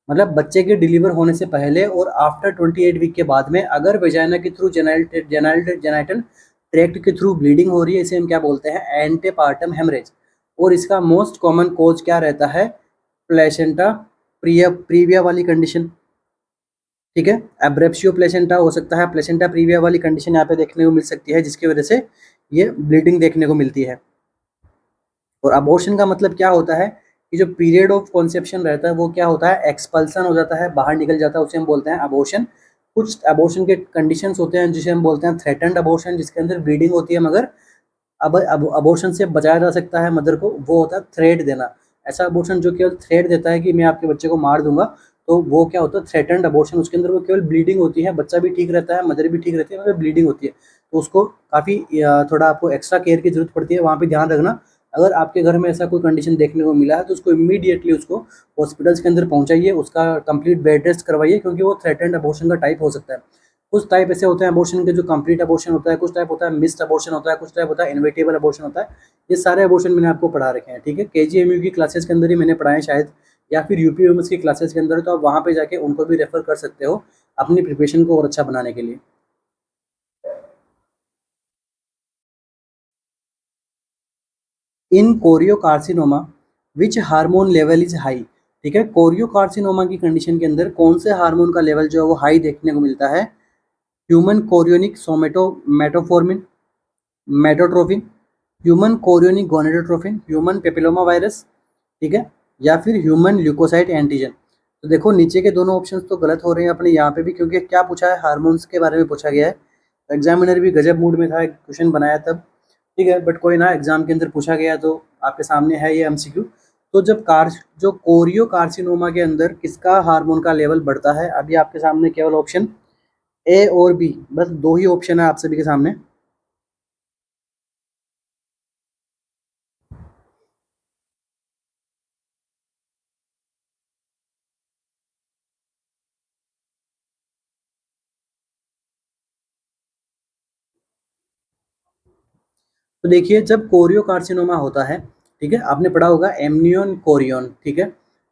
मतलब बच्चे के डिलीवर होने से पहले और आफ्टर 28 वीक के बाद में अगर वेजाइना के थ्रू जेनाइटल ट्रैक्ट के थ्रू ब्लीडिंग हो रही है, इसे हम क्या बोलते हैं, एंटीपार्टम हेमरेज। और इसका मोस्ट कॉमन कोज क्या रहता है, प्लेसेंटा प्रीविया वाली कंडीशन। ठीक है, एब्रेप्शियो प्लेसेंटा हो सकता है, प्लेसेंटा प्रीविया वाली कंडीशन यहाँ पे देखने को मिल सकती है, जिसकी वजह से ये ब्लीडिंग देखने को मिलती है। और अबॉर्शन का मतलब क्या होता है कि जो पीरियड ऑफ कॉन्सेप्शन रहता है वो क्या होता है, एक्सपल्सन हो जाता है, बाहर निकल जाता है, उसे हम बोलते हैं अबॉर्शन। कुछ अबॉर्शन के कंडीशंस होते हैं जिसे हम बोलते हैं थ्रेटन्ड अबॉर्शन, जिसके अंदर ब्लीडिंग होती है मगर अब अबॉर्शन से बचाया जा सकता है मदर को, वो होता है थ्रेट देना। ऐसा अबॉर्शन जो केवल थ्रेट देता है कि मैं आपके बच्चे को मार दूंगा, तो वो क्या होता है, थ्रेटन्ड अबॉर्शन। उसके अंदर वो केवल ब्लीडिंग होती है, बच्चा भी ठीक रहता है, मदर भी ठीक रहती है, मगर ब्लीडिंग होती है। तो उसको काफ़ी थोड़ा आपको एक्स्ट्रा केयर की जरूरत पड़ती है, वहाँ पे ध्यान रखना। अगर आपके घर में ऐसा कोई कंडीशन देखने को मिला है तो उसको इमीडिएटली उसको हॉस्पिटल्स के अंदर पहुंचाइए, उसका कंप्लीट बेड रेस्ट करवाइए, क्योंकि वो थ्रेटन्ड अबॉर्शन का टाइप हो सकता है। कुछ टाइप ऐसे होते हैं अबॉर्शन के जो कंप्लीट अबॉर्शन होता है, कुछ टाइप होता है मिस्ड अबॉर्शन होता है, कुछ टाइप होता है इनविटेबल अबॉर्शन होता है। ये सारे अबॉर्शन मैंने आपको पढ़ा रखे हैं। ठीक है, केजीएमयू की क्लासेस के अंदर ही मैंने पढ़ाए शायद, या फिर यूपीएमएस की क्लासेस के अंदर, तो आप वहाँ पे जाके उनको भी रेफर कर सकते हो अपनी प्रिपरेशन को और अच्छा बनाने के लिए। In choriocarcinoma which hormone level is high. ठीक है, कोरियोकार्सिनोमा की कंडीशन के अंदर कौन से हार्मोन का लेवल जो है वो हाई देखने को मिलता है, human chorionic somato metformin metotrophin, human chorionic gonadotrophin, human papilloma virus, ठीक है, या फिर ह्यूमन ल्यूकोसाइट एंटीजन। तो देखो नीचे के दोनों ऑप्शंस तो गलत हो रहे हैं अपने यहाँ पे भी, क्योंकि क्या पूछा है, हार्मोन्स के बारे में पूछा गया है। एग्जामिनर भी गजब मूड में था, एक क्वेश्चन बनाया तब। ठीक है, बट कोई ना, एग्जाम के अंदर पूछा गया तो आपके सामने है ये एमसीक्यू। तो जो कोरियो कार्सिनोमा के अंदर किसका हार्मोन का लेवल बढ़ता है, अभी आपके सामने केवल ऑप्शन ए और बी, बस दो ही ऑप्शन है आप सभी के सामने। तो देखिए, जब कोरियो कार्सिनोमा होता है, ठीक है, आपने पढ़ा होगा एमनियन कोरियन, ठीक है,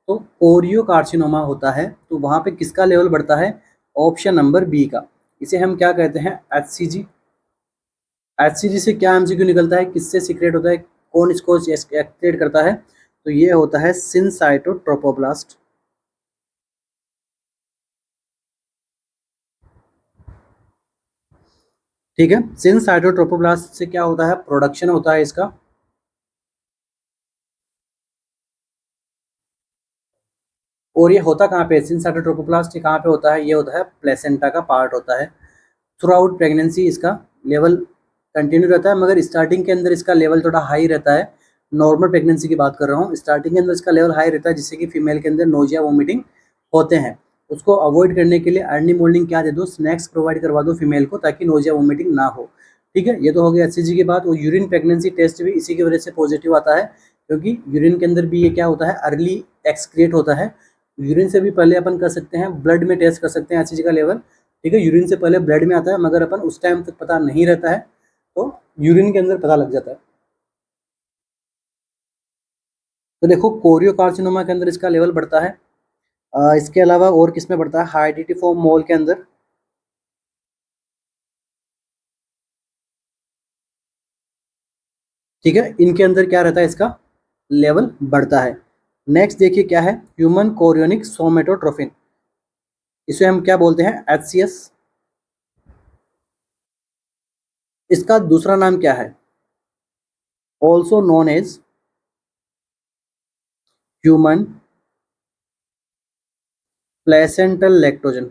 तो कोरियो कार्सिनोमा होता है तो वहाँ पे किसका लेवल बढ़ता है, ऑप्शन नंबर बी का। इसे हम क्या कहते हैं, एचसीजी। एचसीजी से क्या एमसीक्यू निकलता है, किससे सीक्रेट होता है, कौन इसको एक्सक्रीट करता है, तो ये होता है सिनसाइटोट्रोपोब्लास्ट। ठीक है, सिनसाइटोट्रोपोब्लास्ट से क्या होता है, प्रोडक्शन होता है इसका। और ये होता कहाँ पे, सिनसाइटोट्रोपोब्लास्ट कहाँ पे होता है, ये होता है प्लेसेंटा का पार्ट होता है। थ्रू आउट प्रेगनेंसी इसका लेवल कंटिन्यू रहता है, मगर स्टार्टिंग के अंदर इसका लेवल थोड़ा हाई रहता है। नॉर्मल प्रेगनेंसी की बात कर रहा हूँ, स्टार्टिंग के अंदर इसका लेवल हाई रहता है, जिससे कि फीमेल के अंदर नोजिया वोमिटिंग होते हैं। उसको अवॉइड करने के लिए अर्ली मॉर्निंग क्या दे दो, स्नैक्स प्रोवाइड करवा दो फीमेल को, ताकि नोजिया वोमिटिंग ना हो। ठीक है, ये तो हो गया एचसीजी की बात। और यूरिन प्रेगनेंसी टेस्ट भी इसी की वजह से पॉजिटिव आता है, क्योंकि यूरिन के अंदर भी ये क्या होता है, अर्ली एक्सक्रिएट होता है। यूरिन से भी पहले अपन कर सकते हैं, ब्लड में टेस्ट कर सकते हैं एचसीजी का लेवल। ठीक है, यूरिन से पहले ब्लड में आता है, मगर अपन उस टाइम तक पता नहीं रहता है, तो यूरिन के अंदर पता लग जाता है। तो देखो, कोरियोकार्सिनोमा के अंदर इसका लेवल बढ़ता है। इसके अलावा और किस में बढ़ता है, हाइडिटिफॉर्म मोल के अंदर। ठीक है, इनके अंदर क्या रहता है, इसका लेवल बढ़ता है। नेक्स्ट देखिए क्या है, ह्यूमन कोरियोनिक सोमेटोट्रोफिन, इसे हम क्या बोलते हैं, एचसीएस। इसका दूसरा नाम क्या है, also known as human placental lactogen.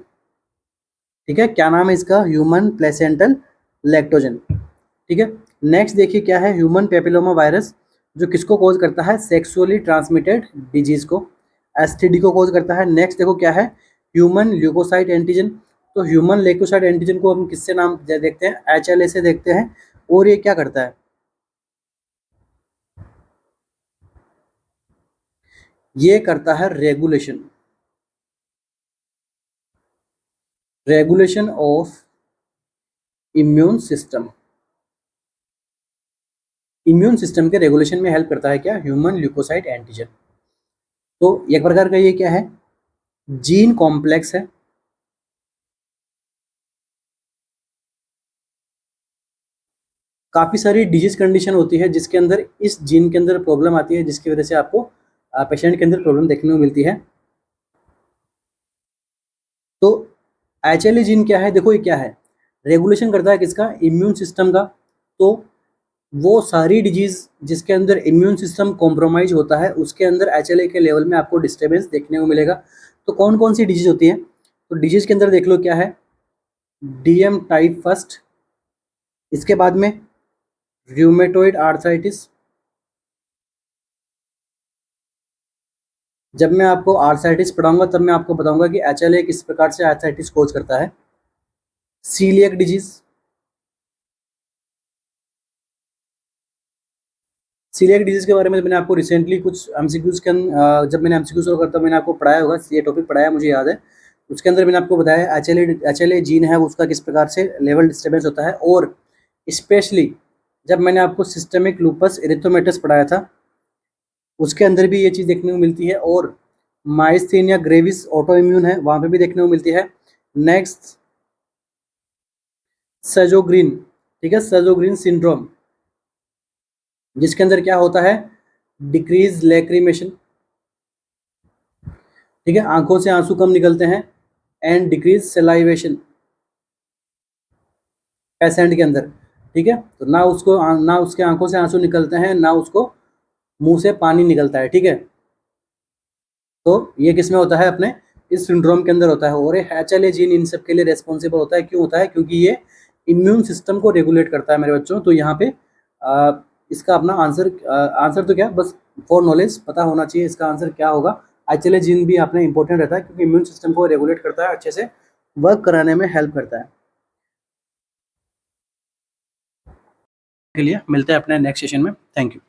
ठीक है, क्या नाम है इसका, ह्यूमन प्लेसेंटल लैक्टोजन। ठीक है, नेक्स्ट देखिए क्या है, ह्यूमन पेपिलोमा वायरस, जो किसको कॉज करता है, सेक्सुअली ट्रांसमिटेड डिजीज को, एसटीडी को कॉज करता है। नेक्स्ट देखो क्या है, ह्यूमन ल्यूकोसाइट एंटीजन। तो ह्यूमन ल्यूकोसाइट एंटीजन को हम किससे नाम देखते हैं, HLA से देखते हैं। और ये क्या करता है, ये करता है regulation of immune system. Immune system के रेगुलेशन में हेल्प करता है क्या, ह्यूमन ल्यूकोसाइट एंटीजन। तो एक प्रकार का ये क्या है, जीन कॉम्प्लेक्स है। काफी सारी डिजीज कंडीशन होती है जिसके अंदर इस जीन के अंदर प्रॉब्लम आती है, जिसकी वजह से आपको पेशेंट के अंदर प्रॉब्लम देखने को मिलती है। तो HLA जीन क्या है, देखो ये क्या है, रेगुलेशन करता है किसका, इम्यून सिस्टम का। तो वो सारी डिजीज जिसके अंदर इम्यून सिस्टम कॉम्प्रोमाइज होता है उसके अंदर HLA के लेवल में आपको डिस्टर्बेंस देखने को मिलेगा। तो कौन कौन सी डिजीज होती है, तो डिजीज के अंदर देख लो क्या है, DM टाइप फर्स्ट, इसके बाद में रूमेटोइड आर्थराइटिस। जब मैं आपको आर्थराइटिस पढ़ाऊंगा तब मैं आपको बताऊंगा कि HLA किस प्रकार से आर्थराइटिस कोज करता है। सीलियक डिजीज, सीलियक डिजीज के बारे में मैंने आपको रिसेंटली कुछ एमसीक्यूज के जब मैंने एमसीक्यू सॉल्व करता मैंने आपको पढ़ाया होगा, ये टॉपिक पढ़ाया मुझे याद है। उसके अंदर मैंने आपको बताया HLA जीन है उसका किस प्रकार से लेवल डिस्टर्बेंस होता है। और स्पेशली जब मैंने आपको सिस्टेमिक लूपस एरिथ्रोमेटस पढ़ाया था उसके अंदर भी ये चीज़ देखने को मिलती है। और माइस्थेनिया ग्रेविस ऑटो इम्यून है, वहाँ पे भी देखने को मिलती है। नेक्स्ट सजोग्रीन, ठीक है, सजोग्रीन सिंड्रोम, जिसके अंदर क्या होता है, डिक्रीज लैक्रिमेशन, ठीक है, आंखों से आंसू कम निकलते हैं। एंड डिक्रीज सेलाइवेशन पेशेंट के अंदर, ठीक है। तो ना उसके आंखों से आंसू निकलते हैं, ना उसको मुंह से पानी निकलता है, ठीक है। तो ये किस में होता है, अपने इस सिंड्रोम के अंदर होता है। और ये HLA जीन इन सब के लिए रेस्पॉन्सिबल होता है। क्यों होता है, क्योंकि ये इम्यून सिस्टम को रेगुलेट करता है मेरे बच्चों। तो यहाँ पे इसका अपना आंसर तो क्या, बस फॉर नॉलेज पता होना चाहिए इसका आंसर क्या होगा। HLA जीन भी अपने इंपॉर्टेंट रहता है क्योंकि इम्यून सिस्टम को रेगुलेट करता है, अच्छे से वर्क कराने में हेल्प करता है। के लिए मिलते हैं अपने नेक्स्ट सेशन में। Thank you.